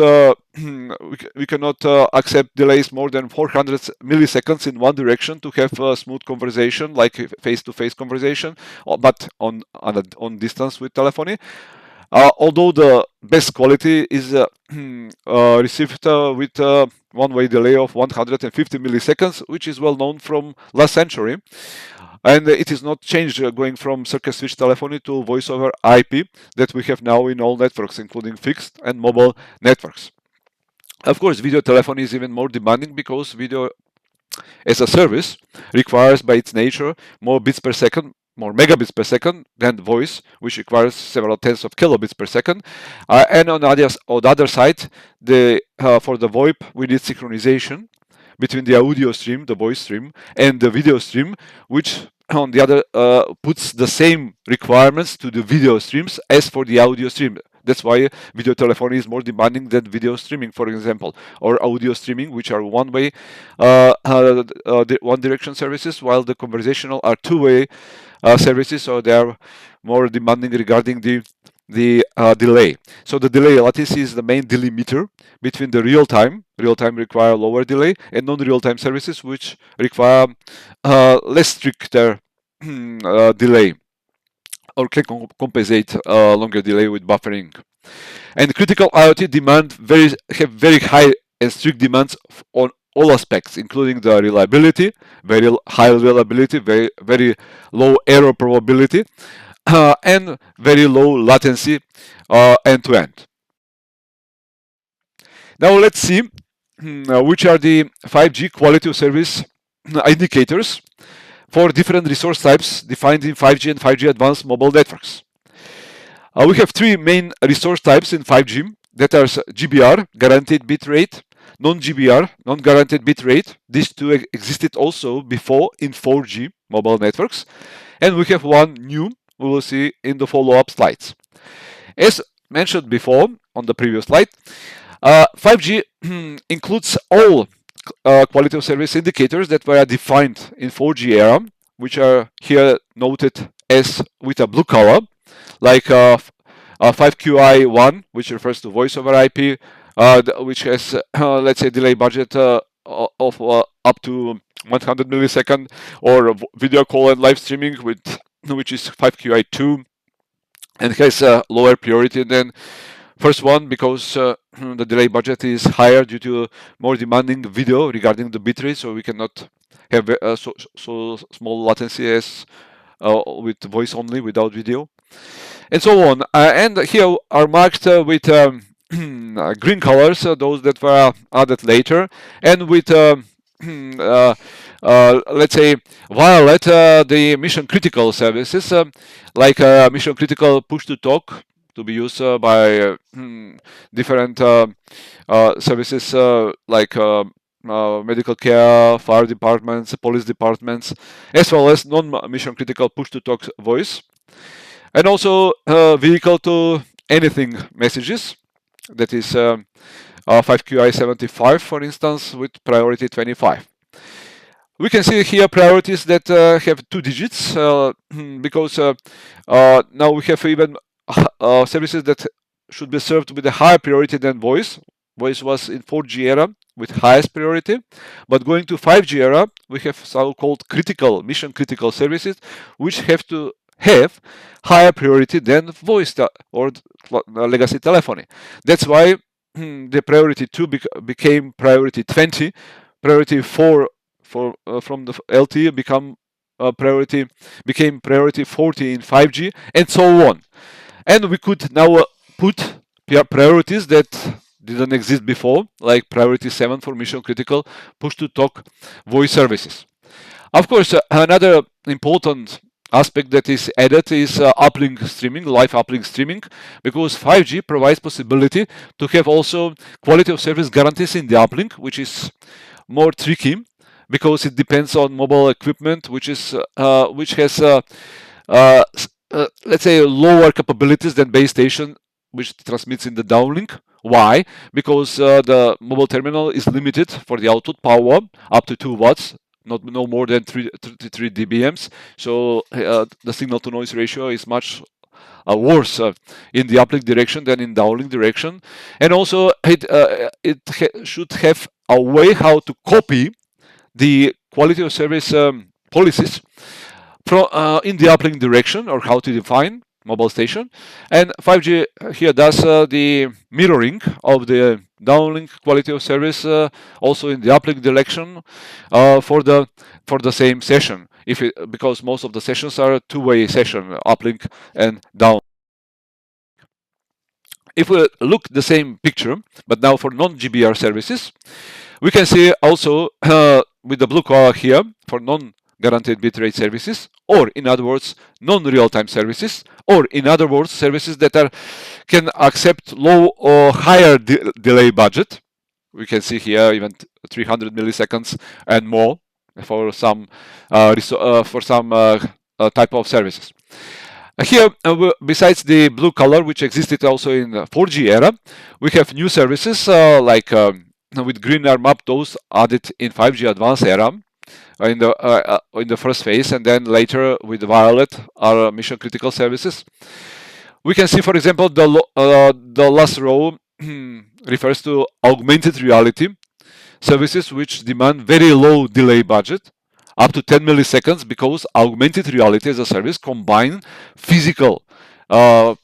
we cannot accept delays more than 400 milliseconds in one direction to have a smooth conversation, like face-to-face conversation, but on distance with telephony. Although the best quality is received with one-way delay of 150 milliseconds, which is well known from last century. And it is not changed going from circuit switch telephony to voice over IP that we have now in all networks, including fixed and mobile networks. Of course, video telephony is even more demanding, because video as a service requires by its nature more bits per second, more megabits per second than voice, which requires several tens of kilobits per second. And on the other side, for the VoIP, we need synchronization between the audio stream, the voice stream, and the video stream, which on the other puts the same requirements to the video streams as for the audio stream. That's why video telephony is more demanding than video streaming, for example, or audio streaming, which are one-way, one-direction services, while the conversational are two-way services, so they are more demanding regarding the delay. So the delay latency is the main delimiter between the real-time require lower delay, and non-real-time services which require less stricter delay, or can compensate longer delay with buffering. And critical IoT have very high and strict demands on all aspects, including the reliability, very high reliability, very low error probability, and very low latency end to end. Now let's see which are the 5G quality of service indicators for different resource types defined in 5G and 5G advanced mobile networks. We have three main resource types in 5G that are GBR, guaranteed bit rate, non-GBR, non-guaranteed bit rate. These two existed also before in 4G mobile networks. And we have one new we will see in the follow-up slides. As mentioned before on the previous slide, 5G includes all quality of service indicators that were defined in 4G era, which are here noted as with a blue color, like 5QI1, which refers to voice over IP, which has, let's say, delay budget of up to 100 millisecond, or video call and live streaming, which is 5QI2, and has a lower priority than first one because the delay budget is higher due to more demanding video regarding the bitrate, so we cannot have so small latency as with voice only without video, and so on. And here are marked with green colors, those that were added later, and with let's say violet, the mission critical services, like mission critical push to talk, to be used by different services like medical care, fire departments, police departments, as well as non-mission critical push-to-talk voice, and also vehicle to anything messages, that is 5QI75, for instance, with priority 25. We can see here priorities that have 2 digits because now we have even services that should be served with a higher priority than voice. Voice was in 4G era with highest priority, but going to 5G era, we have so-called mission critical services, which have to have higher priority than voice or legacy telephony. That's why the priority 2 became priority 20, priority 4 from the LTE became priority 40 in 5G, and so on. And we could now put priorities that didn't exist before, like priority 7 for mission critical push-to-talk voice services. Of course, another important aspect that is added is uplink streaming, live uplink streaming, because 5G provides possibility to have also quality of service guarantees in the uplink, which is more tricky because it depends on mobile equipment, which has let's say lower capabilities than base station, which transmits in the downlink. Why? Because the mobile terminal is limited for the output power up to 2 watts, no more than 33 dBms. So the signal to noise ratio is much worse in the uplink direction than in downlink direction. And also it should have a way how to copy the quality of service policies from in the uplink direction, or how to define mobile station. And 5G here does the mirroring of the downlink quality of service also in the uplink direction for the same session, because most of the sessions are a two-way session, uplink and down. If we look the same picture, but now for non-GBR services, we can see also with the blue color here for non-guaranteed bitrate services, or in other words, non-real-time services, or in other words, services that can accept low or higher delay budget. We can see here even 300 milliseconds and more for some type of services. Here, besides the blue color, which existed also in 4G era, we have new services like with green are mapped those added in 5G advanced era, in the first phase, and then later with violet are mission critical services. We can see, for example, the last row refers to augmented reality services which demand very low delay budget, up to 10 milliseconds, because augmented reality as a service combine physical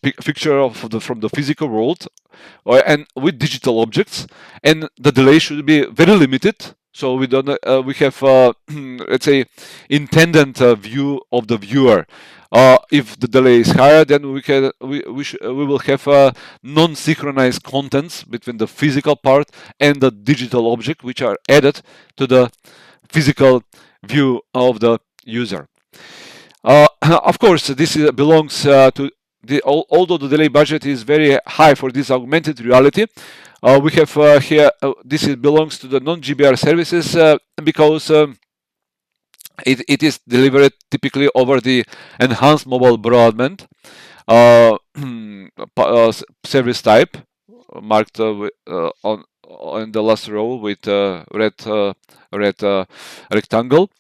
picture from the physical world and with digital objects, and the delay should be very limited. So we don't we have let's say intended view of the viewer. If the delay is higher, then we will have non-synchronized contents between the physical part and the digital object, which are added to the physical view of the user. Of course, this belongs to although the delay budget is very high for this augmented reality. We have here this belongs to the non-GBR services because it is delivered typically over the enhanced mobile broadband service type, marked on the last row with red rectangle,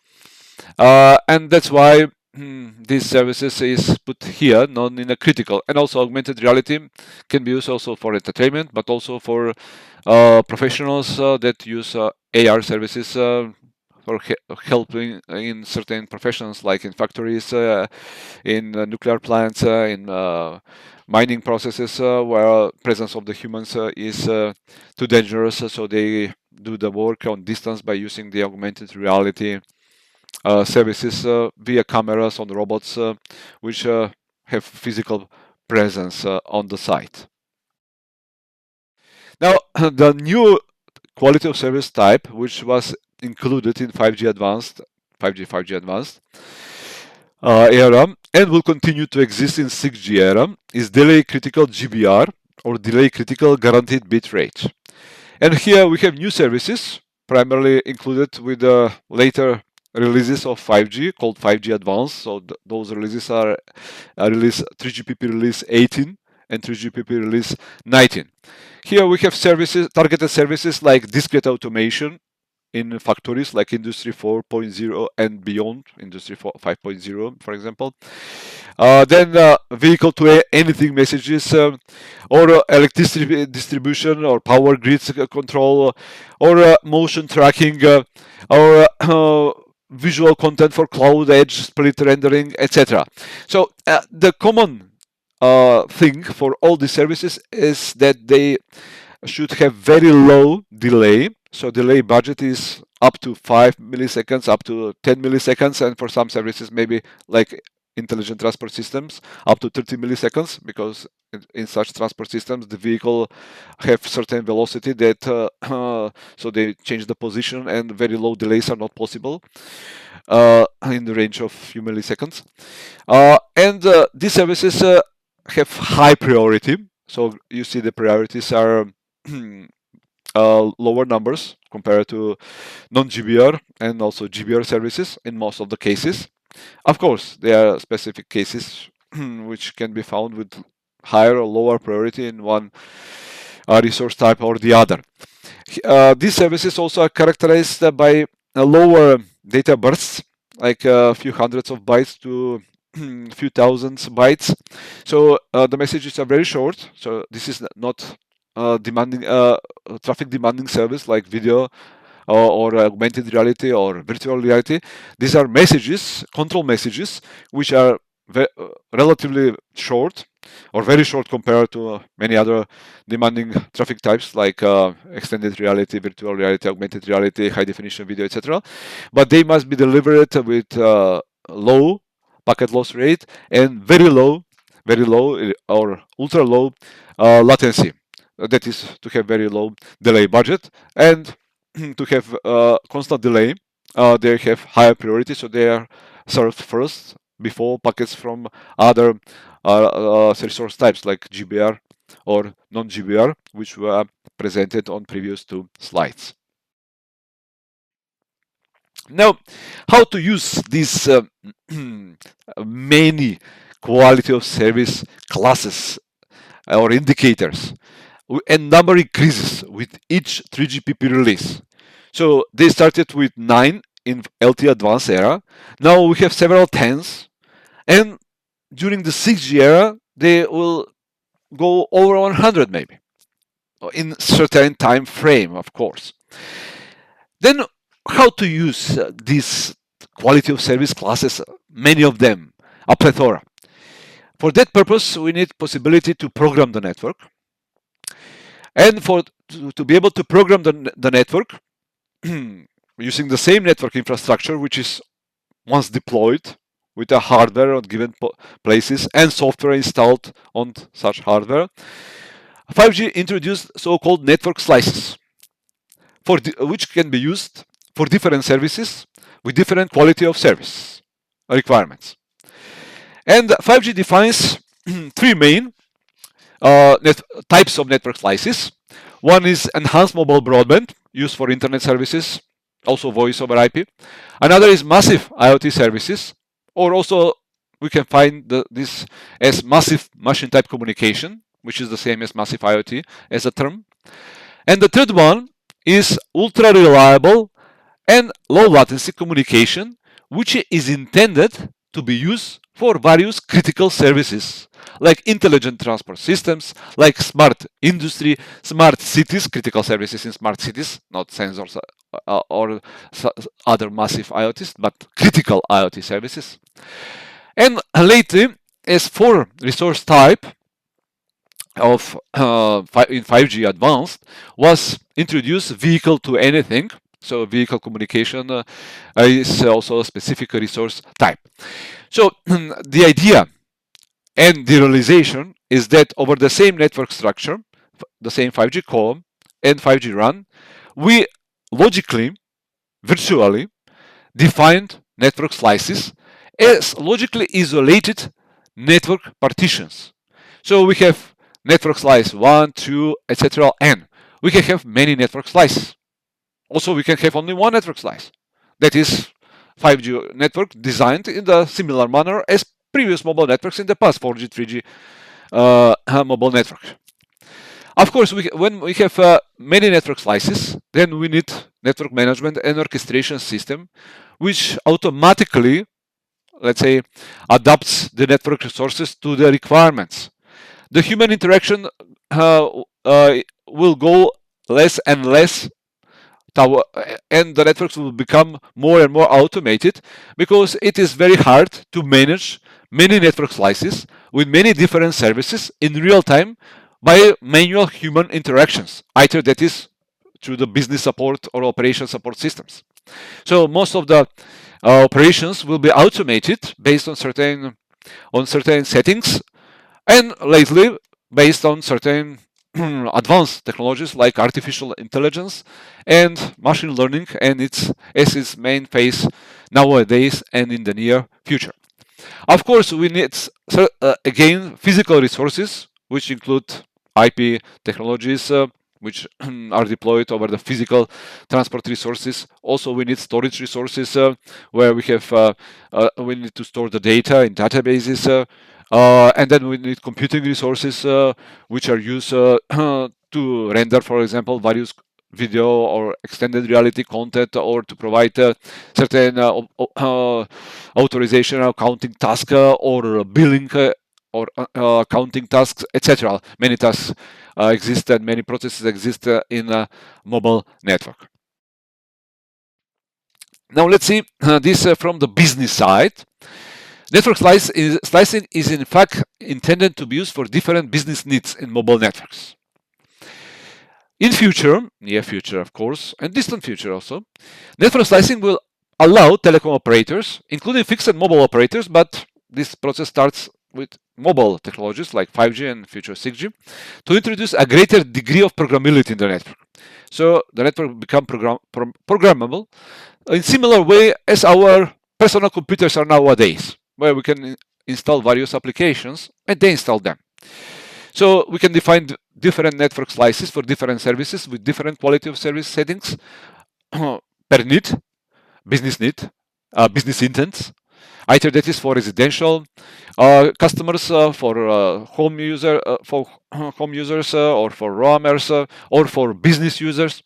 and that's why these services is put here, not in a critical. And also augmented reality can be used also for entertainment, but also for professionals that use AR services for helping in certain professions, like in factories, in nuclear plants, in mining processes, where presence of the humans is too dangerous, so they do the work on distance by using the augmented reality services via cameras on robots, which have physical presence on the site. Now, the new quality of service type, which was included in 5G Advanced, 5G Advanced era, and will continue to exist in 6G era, is delay critical GBR, or delay critical guaranteed bit rate. And here we have new services, primarily included with the later releases of 5G called 5G Advanced. So those releases are release 3GPP release 18 and 3GPP release 19. Here we have services, targeted services like discrete automation in factories like Industry 4.0 and beyond, Industry 5.0, for example. Then vehicle to anything messages, or electricity distribution, or power grids control, or motion tracking, or visual content for cloud edge split rendering, etc. So the common thing for all these services is that they should have very low delay. So delay budget is up to 5 milliseconds, up to 10 milliseconds, and for some services maybe like intelligent transport systems up to 30 milliseconds, because in such transport systems the vehicle have certain velocity that so they change the position, and very low delays are not possible in the range of few milliseconds. And these services have high priority. So you see the priorities are lower numbers compared to non-GBR and also GBR services in most of the cases. Of course, there are specific cases which can be found with higher or lower priority in one resource type or the other. These services also are characterized by lower data bursts, like a few hundreds of bytes to few thousands bytes. So the messages are very short. So this is not demanding traffic demanding service like video or augmented reality or virtual reality. These are messages, control messages, which are relatively short, or very short compared to many other demanding traffic types like extended reality, virtual reality, augmented reality, high definition video, etc. But they must be delivered with low packet loss rate and very low or ultra low latency. That is to have very low delay budget, and to have constant delay. They have higher priority, so they are served first before packets from other resource types like GBR or non-GBR, which were presented on previous two slides. Now, how to use these many quality of service classes or indicators? And number increases with each 3GPP release. So they started with 9 in LTE Advanced era. Now we have several tens, and during the 6G era, they will go over 100 maybe, in certain time frame, of course. Then how to use these quality of service classes, many of them, a plethora. For that purpose, we need possibility to program the network. And to be able to program the network, using the same network infrastructure, which is once deployed with a hardware on given places and software installed on such hardware, 5G introduced so-called network slices, which can be used for different services with different quality of service requirements. And 5G defines three main types of network slices. One is enhanced mobile broadband, used for internet services, also voice over IP. Another is massive IoT services, or also we can find this as massive machine type communication, which is the same as massive IoT as a term. And the third one is ultra reliable and low latency communication, which is intended to be used for various critical services like intelligent transport systems, like smart industry, smart cities, critical services in smart cities, not sensors or other massive IoTs, but critical IoT services. And lately, as for resource type of in 5G advanced, was introduced vehicle to anything. So vehicle communication is also a specific resource type. So the idea and the realization is that over the same network structure, the same 5G core and 5G RAN, we logically, virtually defined network slices as logically isolated network partitions. So we have network slice 1, 2, etc. and we can have many network slices. Also, we can have only one network slice. That is 5G network designed in the similar manner as previous mobile networks in the past, 4G, 3G mobile network. Of course, when we have many network slices, then we need network management and orchestration system, which automatically, let's say, adapts the network resources to the requirements. The human interaction will go less and less, and the networks will become more and more automated, because it is very hard to manage many network slices with many different services in real time by manual human interactions, either that is through the business support or operation support systems. So most of the operations will be automated based on certain settings, and lately based on certain advanced technologies like artificial intelligence and machine learning, and its main phase nowadays and in the near future. Of course, we need again physical resources, which include IP technologies, which are deployed over the physical transport resources. Also, we need storage resources where we need to store the data in databases, and then we need computing resources which are used to render, for example, various video or extended reality content, or to provide certain authorization or accounting task or billing or accounting tasks, etc. Many tasks exist and many processes exist in a mobile network. Now let's see this from the business side. Network slicing is in fact intended to be used for different business needs in mobile networks. In future, near future of course, and distant future also, network slicing will allow telecom operators, including fixed and mobile operators, but this process starts with mobile technologies like 5G and future 6G, to introduce a greater degree of programmability in the network. So the network become programmable in similar way as our personal computers are nowadays, where we can install various applications and they install them. So we can define different network slices for different services with different quality of service settings per need, business intents. Either that is for residential customers, for home users, or for roamers, or for business users.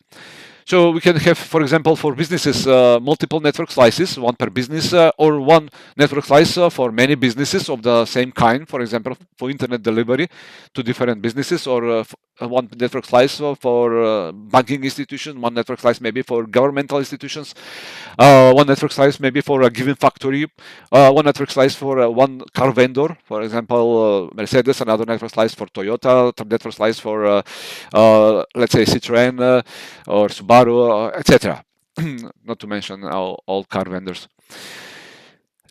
So we can have, for example, for businesses, multiple network slices, one per business, or one network slice for many businesses of the same kind, for example, for internet delivery to different businesses, or one network slice for banking institutions, one network slice maybe for governmental institutions, one network slice maybe for a given factory, one network slice for one car vendor, for example, Mercedes, another network slice for Toyota, network slice for, let's say, Citroën or Subaru, etc. Not to mention all car vendors.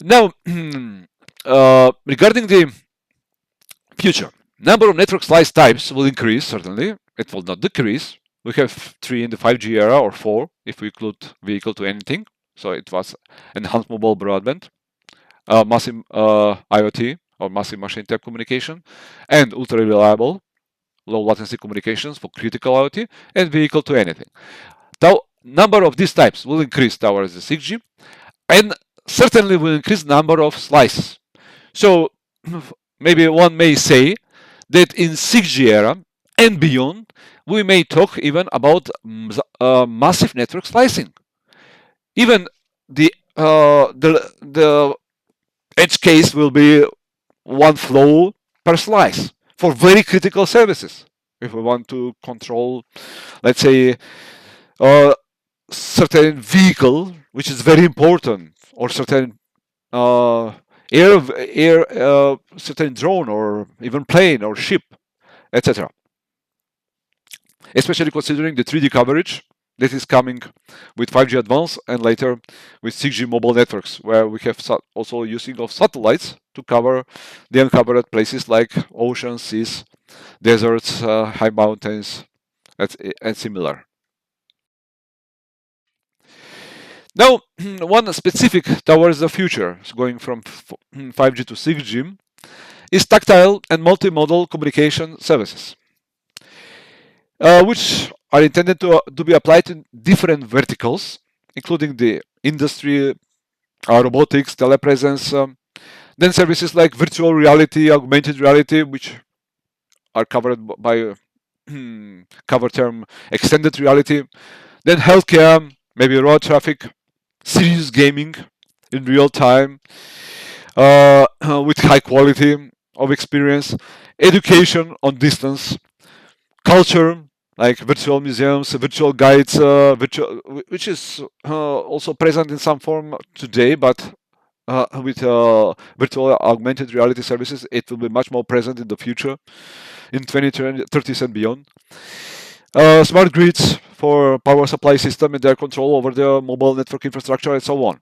Now, regarding the future, number of network slice types will increase, certainly. It will not decrease. We have 3 in the 5G era, or 4 if we include vehicle to anything. So it was enhanced mobile broadband, massive IoT or massive machine type communication, and ultra reliable low latency communications for critical IoT, and vehicle to anything. The number of these types will increase towards the 6G, and certainly will increase number of slices. So maybe one may say that in 6G era and beyond, we may talk even about massive network slicing. Even the edge case will be one flow per slice for very critical services. If we want to control, let's say, certain vehicle, which is very important, or certain certain drone, or even plane or ship, etc. Especially considering the 3D coverage that is coming with 5G Advanced and later with 6G mobile networks, where we have also using of satellites to cover the uncovered places like oceans, seas, deserts, high mountains, and similar. Now, one specific towards the future, going from 5G to 6G, is tactile and multimodal communication services, which are intended to be applied to different verticals, including the industry, robotics, telepresence, then services like virtual reality, augmented reality, which are covered by cover term extended reality, then healthcare, maybe road traffic, serious gaming in real time, with high quality of experience, education on distance, culture like virtual museums, virtual guides, which is also present in some form today, but with virtual augmented reality services, it will be much more present in the future, in 2030s and beyond. Smart grids for power supply system and their control over the mobile network infrastructure and so on.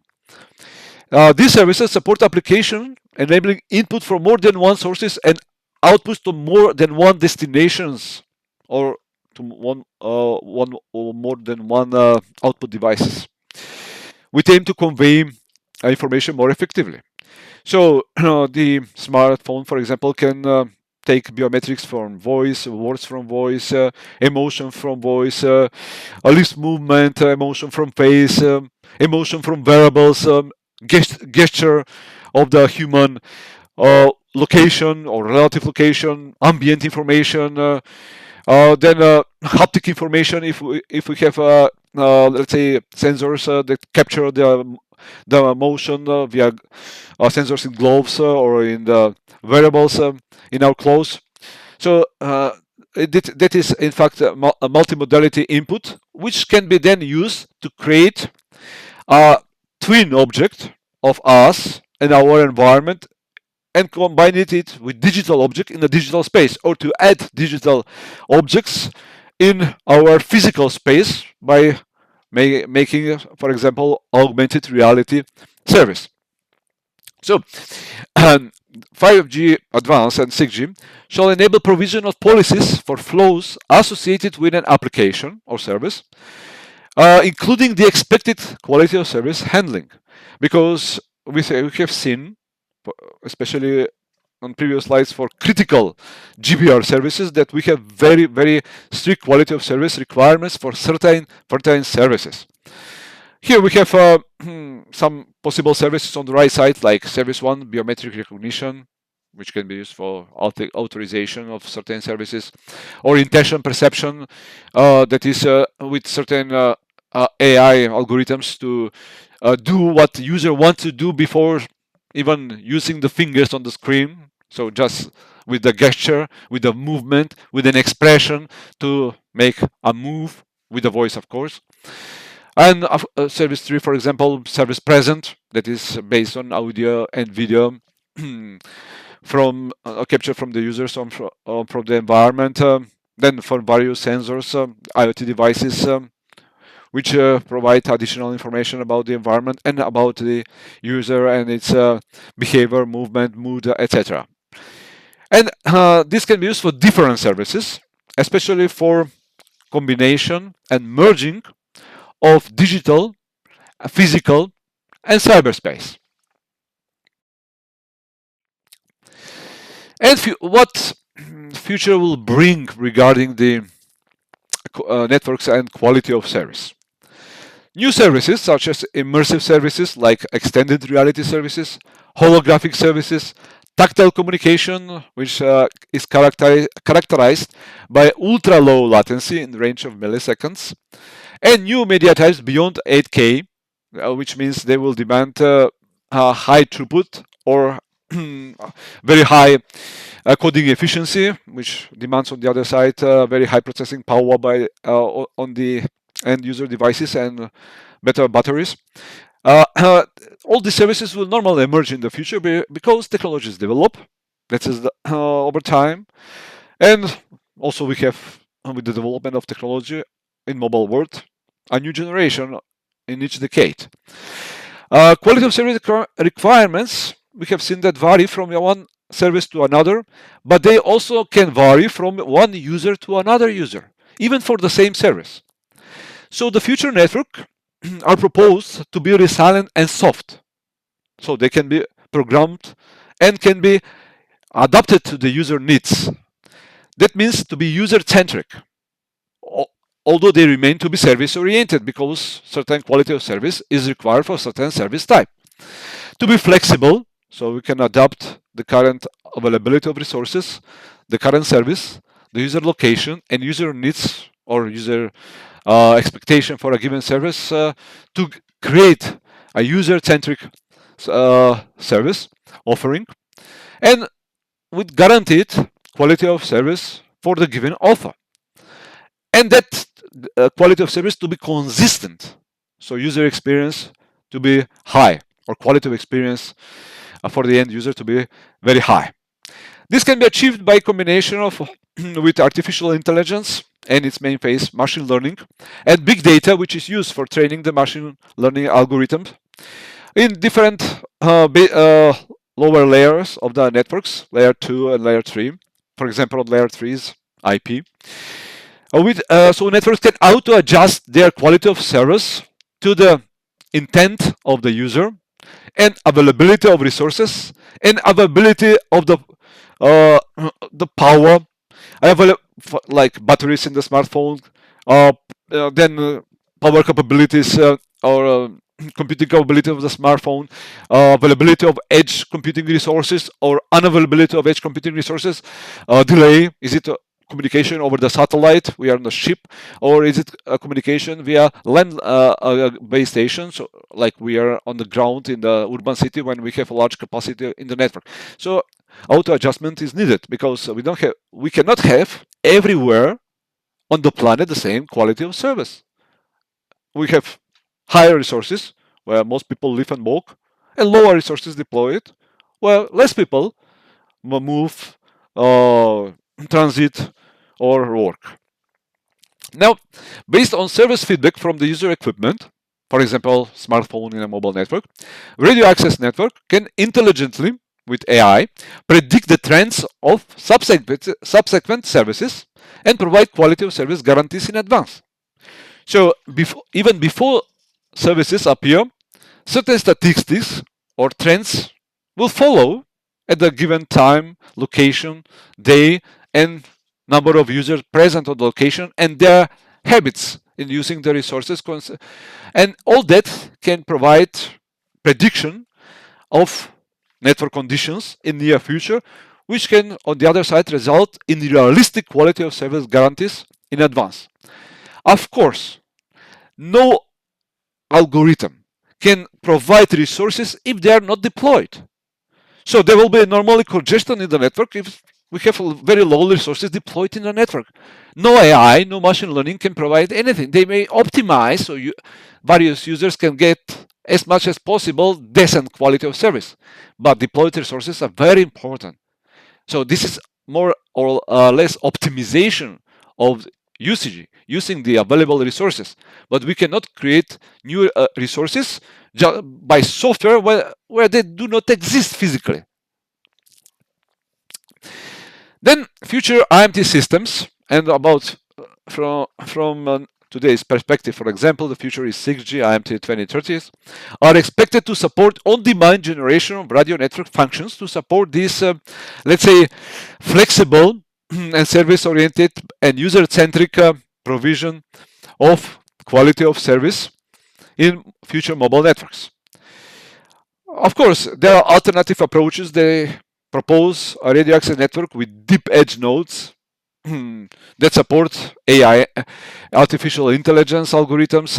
These services support application enabling input from more than one sources and outputs to more than one destinations, or to one or more than one output devices. We aim to convey information more effectively. So the smartphone, for example, can take biometrics from voice, words from voice, emotion from voice, lips movement, emotion from face, emotion from variables, gesture of the human, location or relative location, ambient information, then haptic information if we have let's say sensors that capture the motion via sensors in gloves or in the wearables in our clothes. So that is in fact a multimodality input, which can be then used to create a twin object of us and our environment, and combine it with digital object in the digital space, or to add digital objects in our physical space by making, for example, augmented reality service. So 5G Advanced and 6G shall enable provision of policies for flows associated with an application or service, including the expected quality of service handling, because we have seen, especially on previous slides, for critical GPR services, that we have very, very strict quality of service requirements for certain services. Here we have some possible services on the right side, like service 1, biometric recognition, which can be used for authorization of certain services, or intention perception, that is with certain AI algorithms to do what the user wants to do before even using the fingers on the screen. So just with the gesture, with the movement, with an expression to make a move with the voice, of course. And service 3, for example, service present, that is based on audio and video from captured from the users from the environment. Then for various sensors, IoT devices, which provide additional information about the environment and about the user and its behavior, movement, mood, etc. And this can be used for different services, especially for combination and merging of digital, physical, and cyberspace. And what future will bring regarding the networks and quality of service? New services such as immersive services like extended reality services, holographic services, tactile communication, which is characterized by ultra low latency in the range of milliseconds, and new media types beyond 8K, which means they will demand high throughput or very high coding efficiency, which demands on the other side very high processing power by on the end user devices and better batteries. All these services will normally emerge in the future because technologies develop, that is over time, and also we have with the development of technology in mobile world a new generation in each decade. Quality of service requirements, we have seen that vary from one service to another, but they also can vary from one user to another user, even for the same service. So the future network are proposed to be resilient and soft. So they can be programmed and can be adapted to the user needs. That means to be user-centric, although they remain to be service-oriented because certain quality of service is required for certain service type. To be flexible, so we can adapt the current availability of resources, the current service, the user location, and user needs or user expectation for a given service to create a user-centric service offering, and with guaranteed quality of service for the given offer. And that quality of service to be consistent, so user experience to be high or quality of experience for the end user to be very high. This can be achieved by combination of with artificial intelligence and its main phase, machine learning, and big data, which is used for training the machine learning algorithms in different lower layers of the networks, layer 2 and layer 3. For example, layer 3 is IP. So networks can auto-adjust their quality of service to the intent of the user and availability of resources and availability of the power. I have like batteries in the smartphone, then power capabilities or computing capability of the smartphone, availability of edge computing resources or unavailability of edge computing resources, delay. Is it communication over the satellite? We are on the ship, or is it communication via land base station? So, like we are on the ground in the urban city when we have a large capacity in the network. So auto adjustment is needed because we cannot have everywhere on the planet the same quality of service. We have higher resources where most people live and work, and lower resources deployed where less people move, transit, or work. Now, based on service feedback from the user equipment, for example, smartphone in a mobile network, radio access network can intelligently, with AI, predict the trends of subsequent services and provide quality of service guarantees in advance. So even before services appear, certain statistics or trends will follow at the given time, location, day, and number of users present on the location and their habits in using the resources. And all that can provide prediction of network conditions in the near future, which can, on the other side, result in realistic quality of service guarantees in advance. Of course, no algorithm can provide resources if they are not deployed. So there will be normally congestion in the network if we have very low resources deployed in the network. No AI, no machine learning can provide anything. They may optimize so various users can get as much as possible decent quality of service. But deployed resources are very important. So this is more or less optimization of usage using the available resources. But we cannot create new resources by software where they do not exist physically. Then future IMT systems, and about from today's perspective, for example, the future is 6G IMT 2030s, are expected to support on-demand generation of radio network functions to support this, let's say, flexible and service-oriented and user-centric provision of quality of service in future mobile networks. Of course, there are alternative approaches. They propose a radio access network with deep edge nodes that support AI, artificial intelligence algorithms,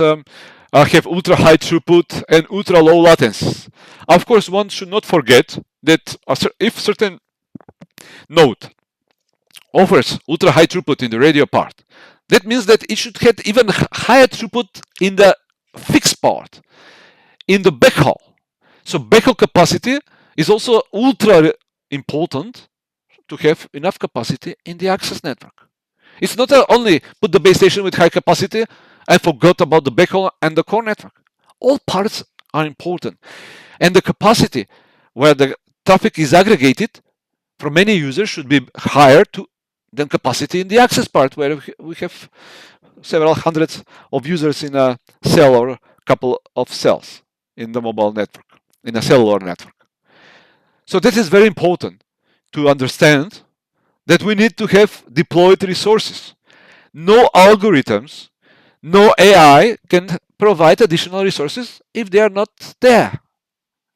have ultra high throughput and ultra low latency. Of course, one should not forget that if certain node offers ultra high throughput in the radio part, that means that it should have even higher throughput in the fixed part, in the backhaul. So backhaul capacity is also ultra important to have enough capacity in the access network. It's not only put the base station with high capacity and forgot about the backhaul and the core network. All parts are important. And the capacity where the traffic is aggregated from many users should be higher than capacity in the access part, where we have several hundreds of users in a cell or a couple of cells in the mobile network, in a cellular network. So this is very important to understand that we need to have deployed resources. No algorithms, no AI can provide additional resources if they are not there.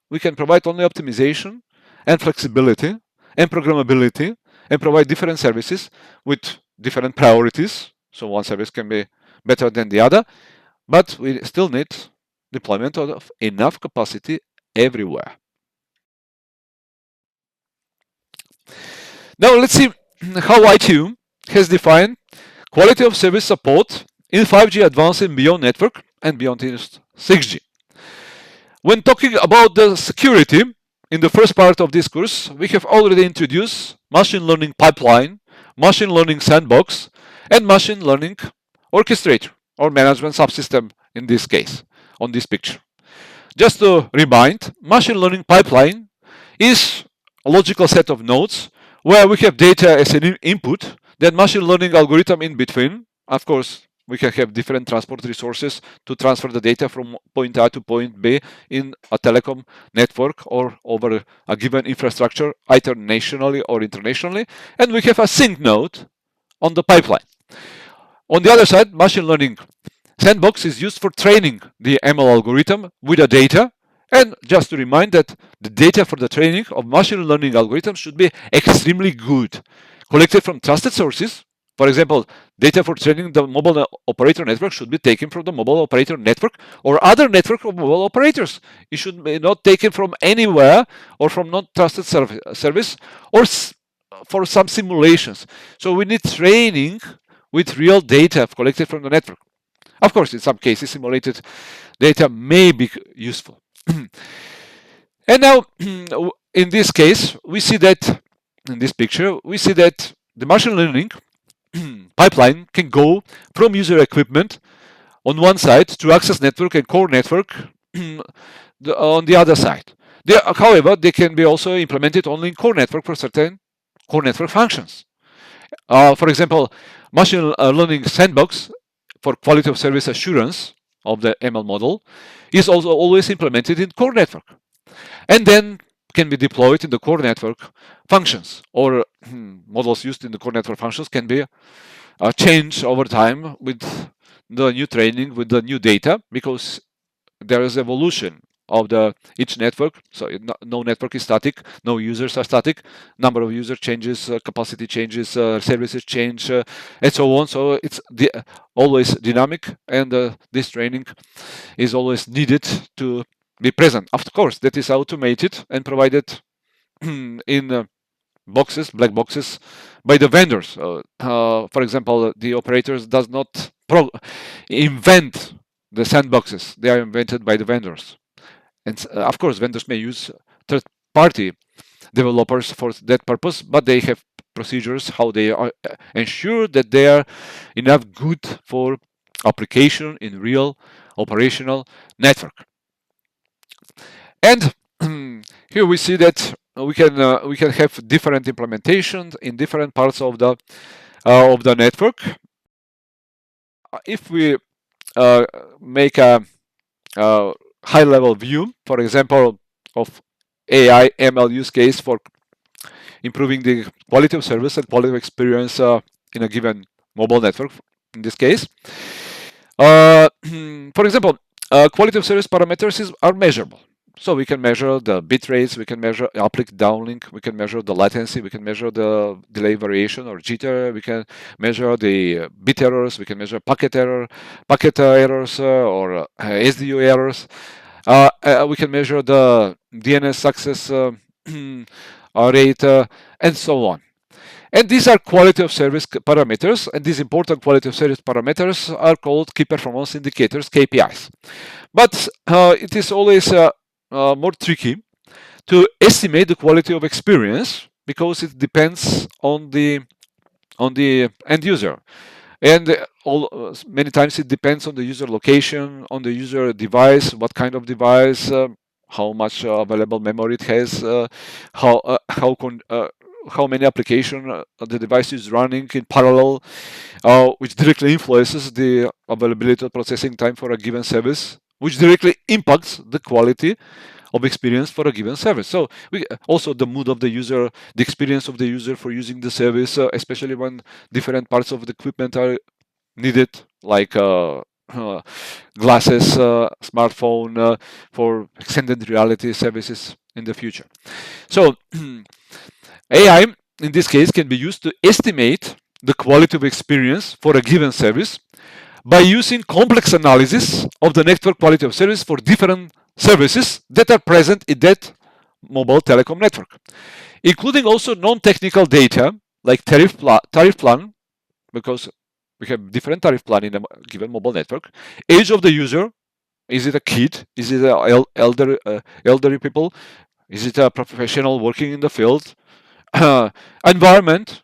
We can provide only optimization and flexibility and programmability and provide different services with different priorities. So one service can be better than the other, but we still need deployment of enough capacity everywhere. Now let's see how ITU has defined quality of service support in 5G advanced and beyond network and beyond 6G. When talking about the security, in the first part of this course, we have already introduced machine learning pipeline, machine learning sandbox, and machine learning orchestrator or management subsystem in this case, on this picture. Just to remind, machine learning pipeline is a logical set of nodes where we have data as an input, then machine learning algorithm in between. Of course, we can have different transport resources to transfer the data from point A to point B in a telecom network or over a given infrastructure, either nationally or internationally. And we have a sync node on the pipeline. On the other side, machine learning sandbox is used for training the ML algorithm with the data. And just to remind that the data for the training of machine learning algorithms should be extremely good, collected from trusted sources. For example, data for training the mobile operator network should be taken from the mobile operator network or other network of mobile operators. It should be not taken from anywhere or from not trusted service or for some simulations. So we need training with real data collected from the network. Of course, in some cases, simulated data may be useful. And now, in this case, we see that, in this picture, we see that the machine learning pipeline can go from user equipment on one side to access network and core network on the other side. However, they can be also implemented only in core network for certain core network functions. For example, machine learning sandbox for quality of service assurance of the ML model is also always implemented in core network, and then can be deployed in the core network functions, or models used in the core network functions can be changed over time with the new training, with the new data, because there is evolution of the each network. So no network is static, no users are static. Number of user changes, capacity changes, services change, and so on. So it's always dynamic, and this training is always needed to be present. Of course, that is automated and provided in boxes, black boxes, by the vendors. For example, the operators does not invent the sandboxes; they are invented by the vendors. And of course, vendors may use third-party developers for that purpose, but they have procedures how they are ensure that they are enough good for application in real operational network. And here we see that we can have different implementations in different parts of the network. If we make a high-level view, for example, of AI ML use case for improving the quality of service and quality of experience in a given mobile network, in this case. For example, quality of service parameters are measurable. So we can measure the bit rates, we can measure uplink, downlink, we can measure the latency, we can measure the delay variation or jitter, we can measure the bit errors, we can measure packet errors or SDO errors. We can measure the DNS success rate and so on. And these are quality of service parameters, and these important quality of service parameters are called key performance indicators, KPIs. But it is always more tricky to estimate the quality of experience because it depends on the end user, and many times it depends on the user location, on the user device, what kind of device, how much available memory it has, how many applications the device is running in parallel, which directly influences the availability of processing time for a given service, which directly impacts the quality of experience for a given service. So also the mood of the user, the experience of the user for using the service, especially when different parts of the equipment are needed, like glasses, smartphone, for extended reality services in the future. So AI, in this case, can be used to estimate the quality of experience for a given service by using complex analysis of the network quality of service for different services that are present in that mobile telecom network, including also non-technical data like tariff plan, because we have different tariff plan in a given mobile network, age of the user, is it a kid, is it a elderly people, is it a professional working in the field, environment,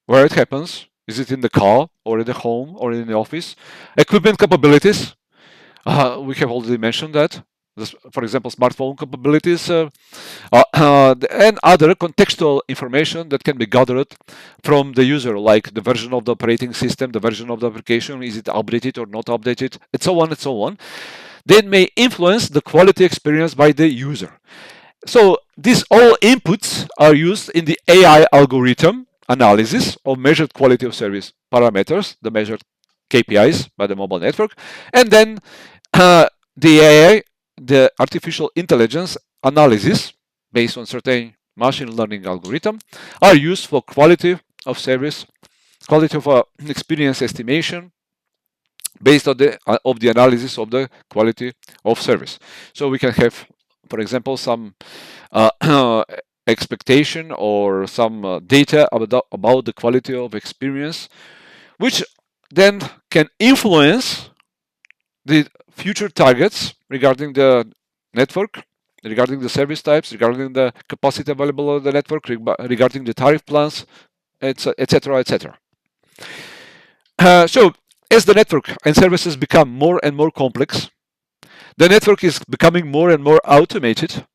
where it happens, is it in the car or in the home or in the office, equipment capabilities, we have already mentioned that. For example, smartphone capabilities, and other contextual information that can be gathered from the user, like the version of the operating system, the version of the application, is it updated or not updated, and so on and so on. They may influence the quality experience by the user. So these all inputs are used in the AI algorithm analysis of measured quality of service parameters, the measured KPIs by the mobile network, and then the AI, the artificial intelligence analysis based on certain machine learning algorithm, are used for quality of service, quality of experience estimation based on the analysis of the quality of service. So we can have, for example, some expectation or some data about the quality of experience, which then can influence the future targets regarding the network, regarding the service types, regarding the capacity available on the network, regarding the tariff plans, etc., etc. So as the network and services become more and more complex, the network is becoming more and more automated,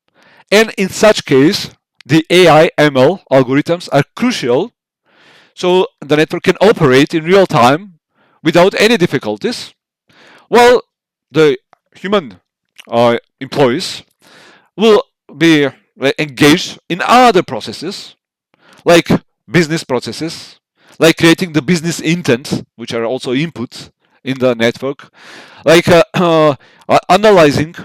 and in such case, the AI ML algorithms are crucial so the network can operate in real time without any difficulties, while the human employees will be engaged in other processes, like business processes, like creating the business intent, which are also inputs in the network, like analyzing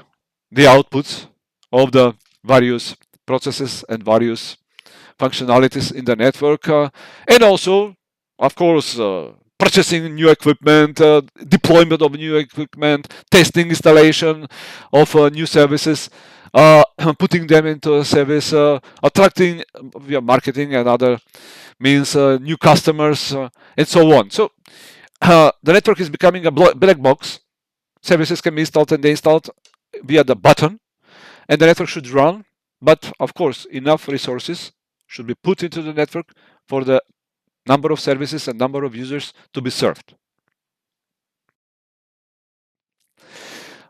the outputs of the various processes and various functionalities in the network, and also, of course, purchasing new equipment, deployment of new equipment, testing, installation of new services, putting them into service, attracting via marketing and other means new customers, and so on. So the network is becoming a black box. Services can be installed and deinstalled via the button, and the network should run. But of course, enough resources should be put into the network for the number of services and number of users to be served.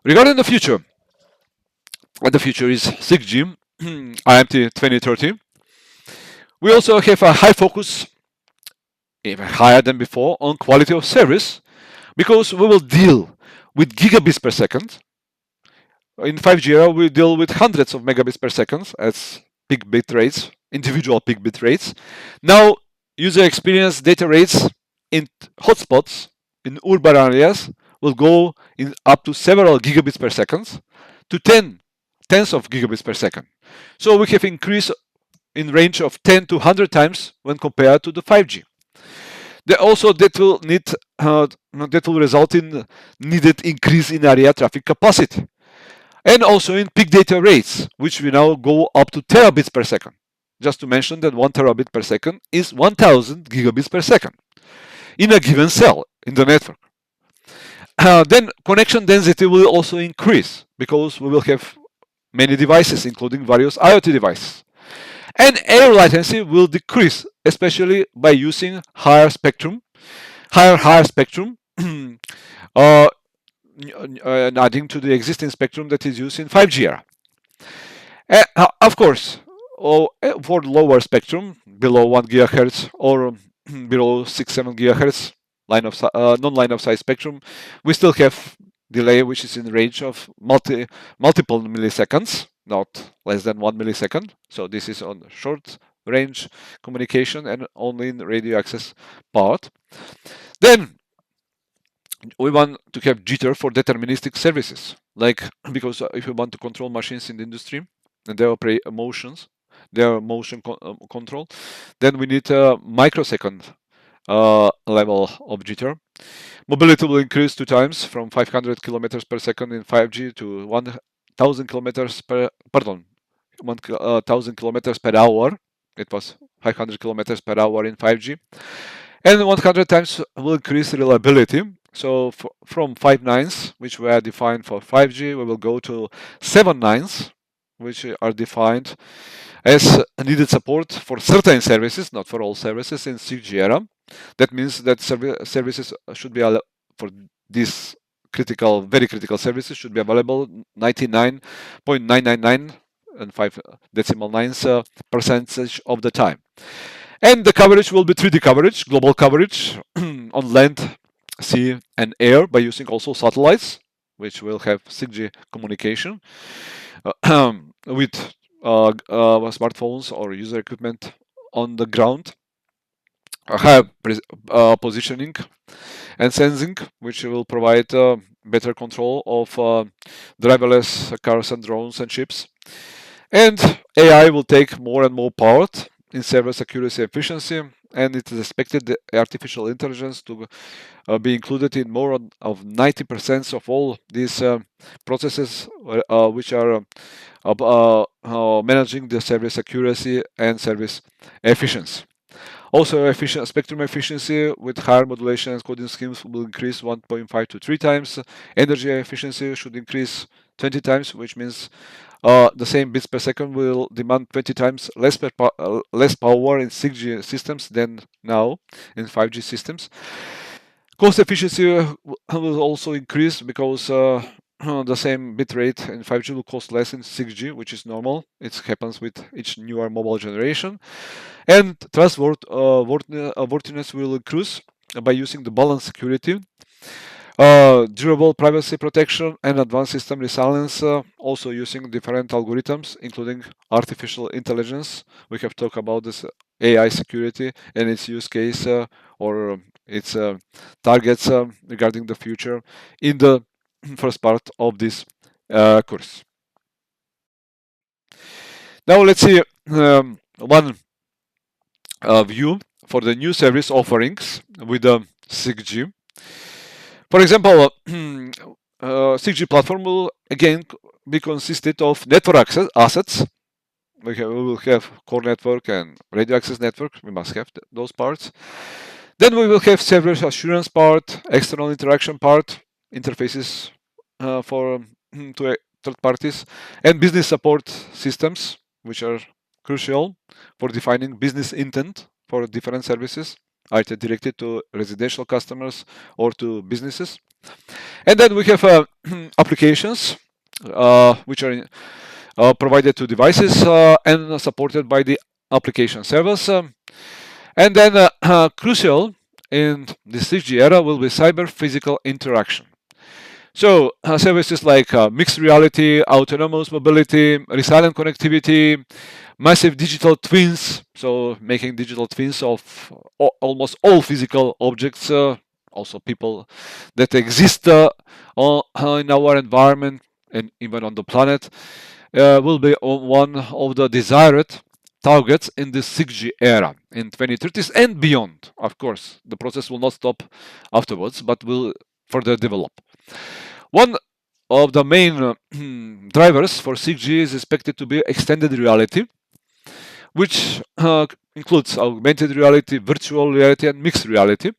Regarding the future is 6G, IMT 2030. We also have a high focus, even higher than before, on quality of service, because we will deal with gigabits per second. In 5G era, we deal with hundreds of megabits per second as peak bit rates, individual peak bit rates. Now, user experience data rates in hotspots in urban areas will go in up to several gigabits per second to tens of gigabits per second. So we have increased in range of 10 to 100 times when compared to the 5G. That will result in needed increase in area traffic capacity, and also in peak data rates, which we now go up to terabits per second. Just to mention that 1 terabit per second is 1000 gigabits per second in a given cell in the network. Then connection density will also increase because we will have many devices, including various IoT devices. And error latency will decrease, especially by using higher spectrum, and adding to the existing spectrum that is used in 5G era. Of course, for lower spectrum, below 1 gigahertz or below 6-7 gigahertz non-line of sight spectrum, we still have delay which is in the range of multiple milliseconds, not less than 1 millisecond. So this is on short range communication and only in radio access part. Then we want to have jitter for deterministic services, like because if you want to control machines in the industry and they operate their motion control, then we need a microsecond level of jitter. Mobility will increase 2 times from 500 kilometers per second in 5G to 1000 kilometers per 1000 kilometers per hour. It was 500 kilometers per hour in 5G, and 100 times will increase reliability. So from 5 nines, which were defined for 5G, we will go to 7 nines, which are defined as needed support for certain services, not for all services in 6G era. That means that services should be for these very critical services should be available 99.999 and 5 decimal nines percentage of the time. And the coverage will be 3D coverage, global coverage on land, sea, and air by using also satellites, which will have 6G communication with smartphones or user equipment on the ground. Have positioning and sensing, which will provide better control of driverless cars and drones and ships. And AI will take more and more part in service accuracy efficiency, and it is expected that artificial intelligence to be included in more of 90% of all these processes which are managing the service accuracy and service efficiency. Also, spectrum efficiency with higher modulation and coding schemes will increase 1.5 to 3 times. Energy efficiency should increase 20 times, which means the same bits per second will demand 20 times less power in 6G systems than now in 5G systems. Cost efficiency will also increase because the same bit rate in 5G will cost less in 6G, which is normal. It happens with each newer mobile generation. And trustworthiness will increase by using the balanced security, durable privacy protection, and advanced system resilience, also using different algorithms, including artificial intelligence. We have talked about this AI security and its use case or its targets regarding the future in the first part of this course. Now let's see one view for the new service offerings with 6G. For example, 6G platform will again be consisted of network assets. We will have core network and radio access network. We must have those parts. Then we will have service assurance part, external interaction part, interfaces for to third parties, and business support systems, which are crucial for defining business intent for different services, either directed to residential customers or to businesses. And then we have applications, which are provided to devices and supported by the application servers. And then crucial in the 6G era will be cyber-physical interaction. So services like mixed reality, autonomous mobility, resilient connectivity, massive digital twins, so making digital twins of almost all physical objects, also people that exist in our environment and even on the planet, will be one of the desired targets in the 6G era in 2030s and beyond. Of course, the process will not stop afterwards, but will further develop. One of the main drivers for 6G is expected to be extended reality, which includes augmented reality, virtual reality, and mixed reality,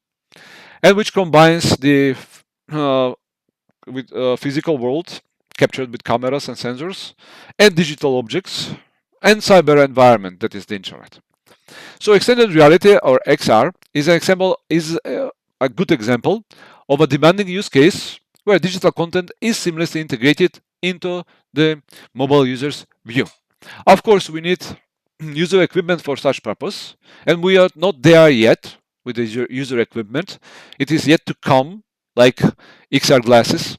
and which combines the physical world captured with cameras and sensors, and digital objects, and cyber environment, that is the internet. So extended reality, or XR, is a good example of a demanding use case where digital content is seamlessly integrated into the mobile user's view. Of course, we need user equipment for such purpose, and we are not there yet with the user equipment. It is yet to come, like XR glasses,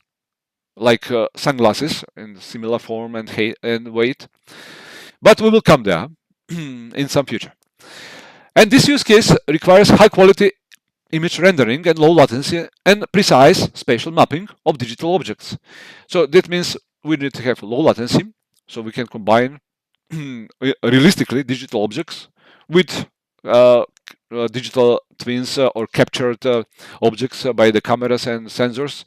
like sunglasses in similar form and weight, but we will come there in some future. And this use case requires high quality image rendering and low latency and precise spatial mapping of digital objects. So that means we need to have low latency, so we can combine realistically digital objects with digital twins or captured objects by the cameras and sensors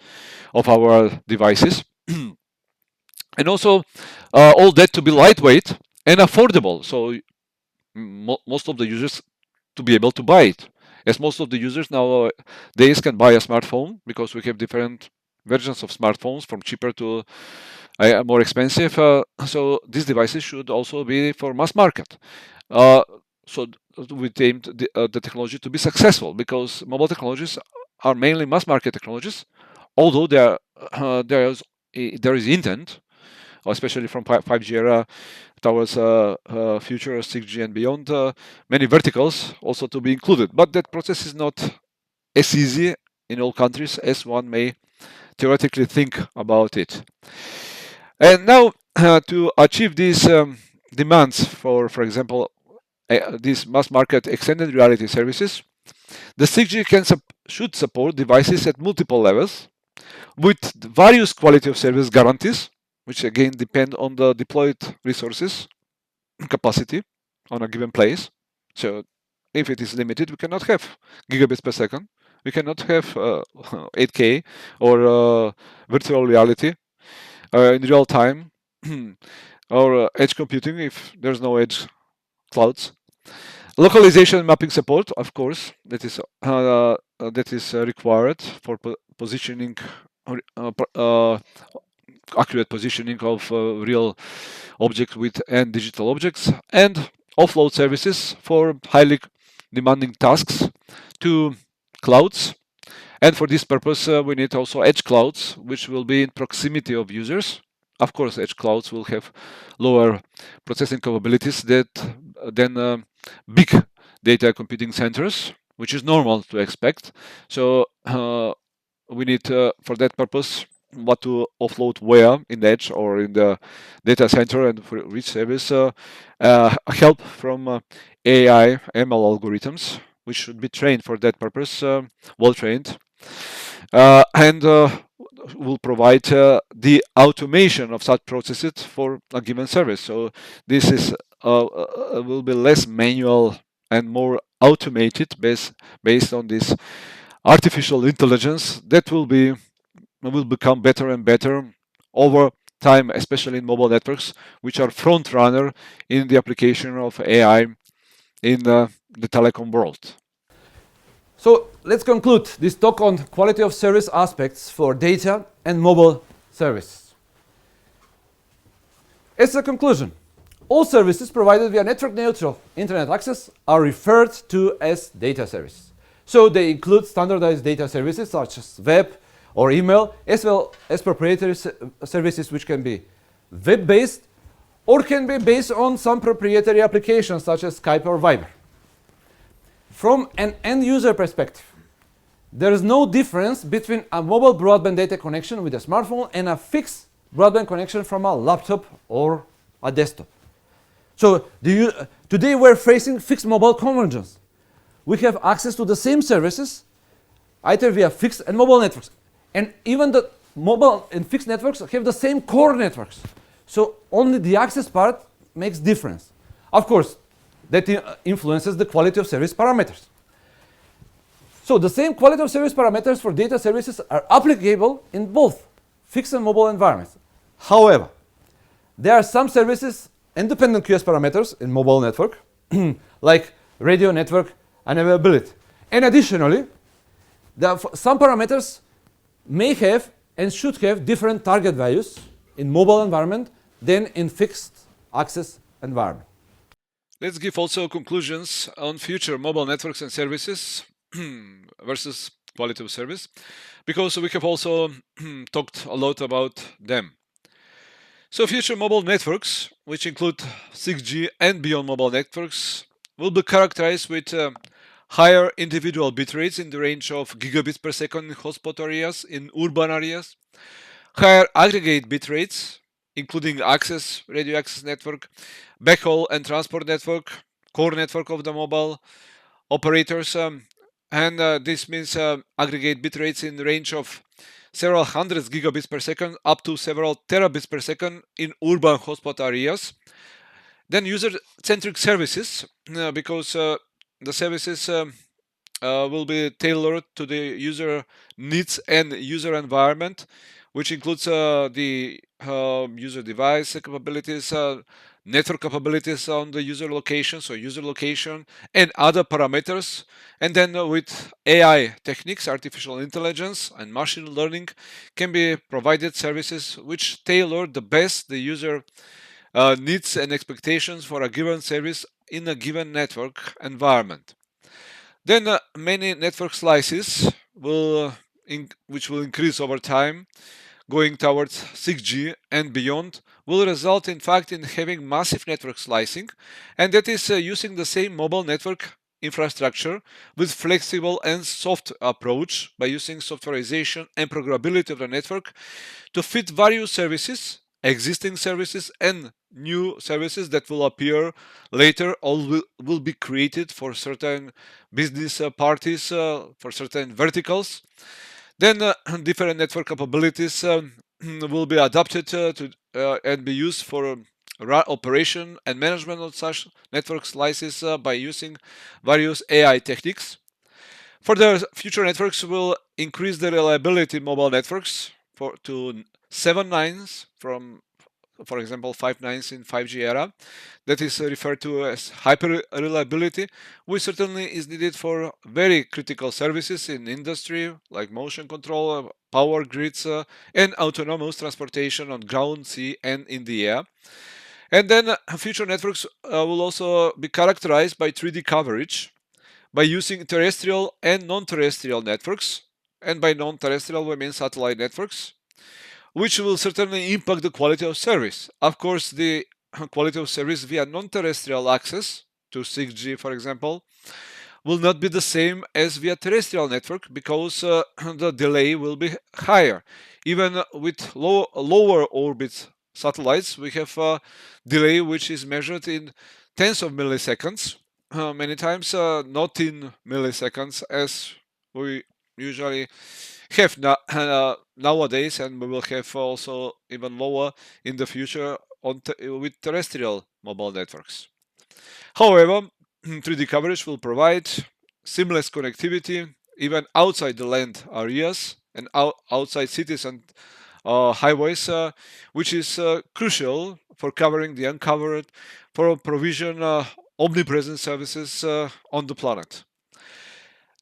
of our devices. And also all that to be lightweight and affordable, so most of the users to be able to buy it, as most of the users nowadays can buy a smartphone, because we have different versions of smartphones from cheaper to more expensive. So these devices should also be for mass market. So we aimed the technology to be successful, because mobile technologies are mainly mass market technologies, although there is intent, especially from 5G era towards future 6G and beyond, many verticals also to be included. But that process is not as easy in all countries as one may theoretically think about it. And now to achieve these demands for example, these mass market extended reality services, the 6G should support devices at multiple levels with various quality of service guarantees, which again depend on the deployed resources capacity on a given place. So if it is limited, we cannot have gigabits per second. We cannot have 8K or virtual reality in real time or edge computing if there's no edge clouds. Localization mapping support, of course, that is required for positioning, accurate positioning of real objects and digital objects, and offload services for highly demanding tasks to clouds. And for this purpose, we need also edge clouds, which will be in proximity of users. Of course, edge clouds will have lower processing capabilities than big data computing centers, which is normal to expect. So we need, for that purpose, what to offload where, in the edge or in the data center, and for which service, help from AI, ML algorithms, which should be trained for that purpose, well trained, and will provide the automation of such processes for a given service. So this is will be less manual and more automated based on this artificial intelligence that will become better and better over time, especially in mobile networks, which are front runner in the application of AI in the telecom world. So let's conclude this talk on quality of service aspects for data and mobile service. As a conclusion, all services provided via network-neutral internet access are referred to as data service. So they include standardized data services such as web or email, as well as proprietary services which can be web-based or can be based on some proprietary applications such as Skype or Viber. From an end-user perspective, there is no difference between a mobile broadband data connection with a smartphone and a fixed broadband connection from a laptop or a desktop. So today we're facing fixed mobile convergence. We have access to the same services either via fixed and mobile networks. And even the mobile and fixed networks have the same core networks. So only the access part makes difference. Of course, that influences the quality of service parameters. So the same quality of service parameters for data services are applicable in both fixed and mobile environments. However, there are some services independent QoS parameters in mobile network, like radio network and availability. And additionally, some parameters may have and should have different target values in mobile environment than in fixed access environment. Let's give also conclusions on future mobile networks and services versus quality of service, because we have also talked a lot about them. So future mobile networks, which include 6G and beyond mobile networks, will be characterized with higher individual bit rates in the range of gigabits per second in hotspot areas, in urban areas, higher aggregate bit rates, including access, radio access network, backhaul and transport network, core network of the mobile operators, and this means aggregate bit rates in the range of several hundreds gigabits per second up to several terabits per second in urban hotspot areas. Then user-centric services, because the services will be tailored to the user needs and user environment, which includes the user device capabilities, network capabilities on the user location, so user location and other parameters. And then with AI techniques, artificial intelligence and machine learning can be provided services which tailor the best the user needs and expectations for a given service in a given network environment. Then many network slices which will increase over time, going towards 6G and beyond, will result in fact in having massive network slicing, and that is using the same mobile network infrastructure with flexible and soft approach by using softwareization and programmability of the network to fit various services, existing services and new services that will appear later, all will be created for certain business parties, for certain verticals. Then different network capabilities will be adapted to and be used for operation and management of such network slices by using various AI techniques. Further, future networks will increase the reliability in mobile networks to 7 nines from, for example, 5 nines in 5G era. That is referred to as hyper reliability, which certainly is needed for very critical services in industry like motion control, power grids, and autonomous transportation on ground, sea, and in the air. And then future networks will also be characterized by 3D coverage by using terrestrial and non-terrestrial networks. And by non-terrestrial we mean satellite networks, which will certainly impact the quality of service. Of course, the quality of service via non-terrestrial access to 6G, for example, will not be the same as via terrestrial network because the delay will be higher. Even with lower orbit satellites, we have a delay which is measured in tens of milliseconds, many times not in milliseconds as we usually have nowadays, and we will have also even lower in the future with terrestrial mobile networks. However, 3D coverage will provide seamless connectivity even outside the land areas and outside cities and highways, which is crucial for covering the uncovered, for provision omnipresent services on the planet.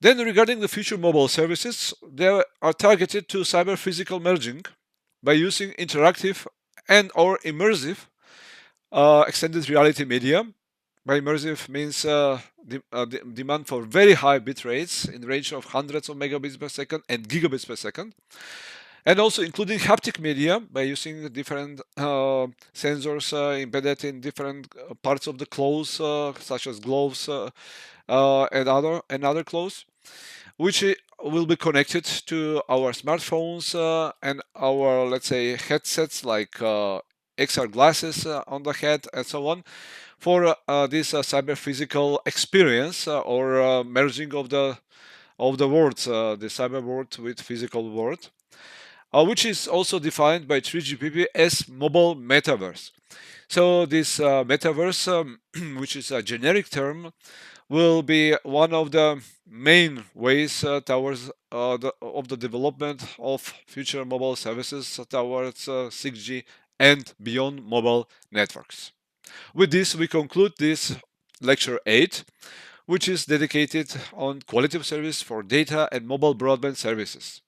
Then, regarding the future mobile services, they are targeted to cyber-physical merging by using interactive and/or immersive extended reality media. By immersive means demand for very high bit rates in the range of hundreds of megabits per second and gigabits per second, and also including haptic media by using different sensors embedded in different parts of the clothes, such as gloves and other clothes, which will be connected to our smartphones and our, let's say, headsets like XR glasses on the head and so on, for this cyber physical experience or merging of the worlds, the cyber world with physical world, which is also defined by 3GPP as mobile metaverse. So this metaverse, which is a generic term, will be one of the main ways towards the development of future mobile services towards 6G and beyond mobile networks. With this, we conclude this lecture 8, which is dedicated on quality of service for data and mobile broadband services.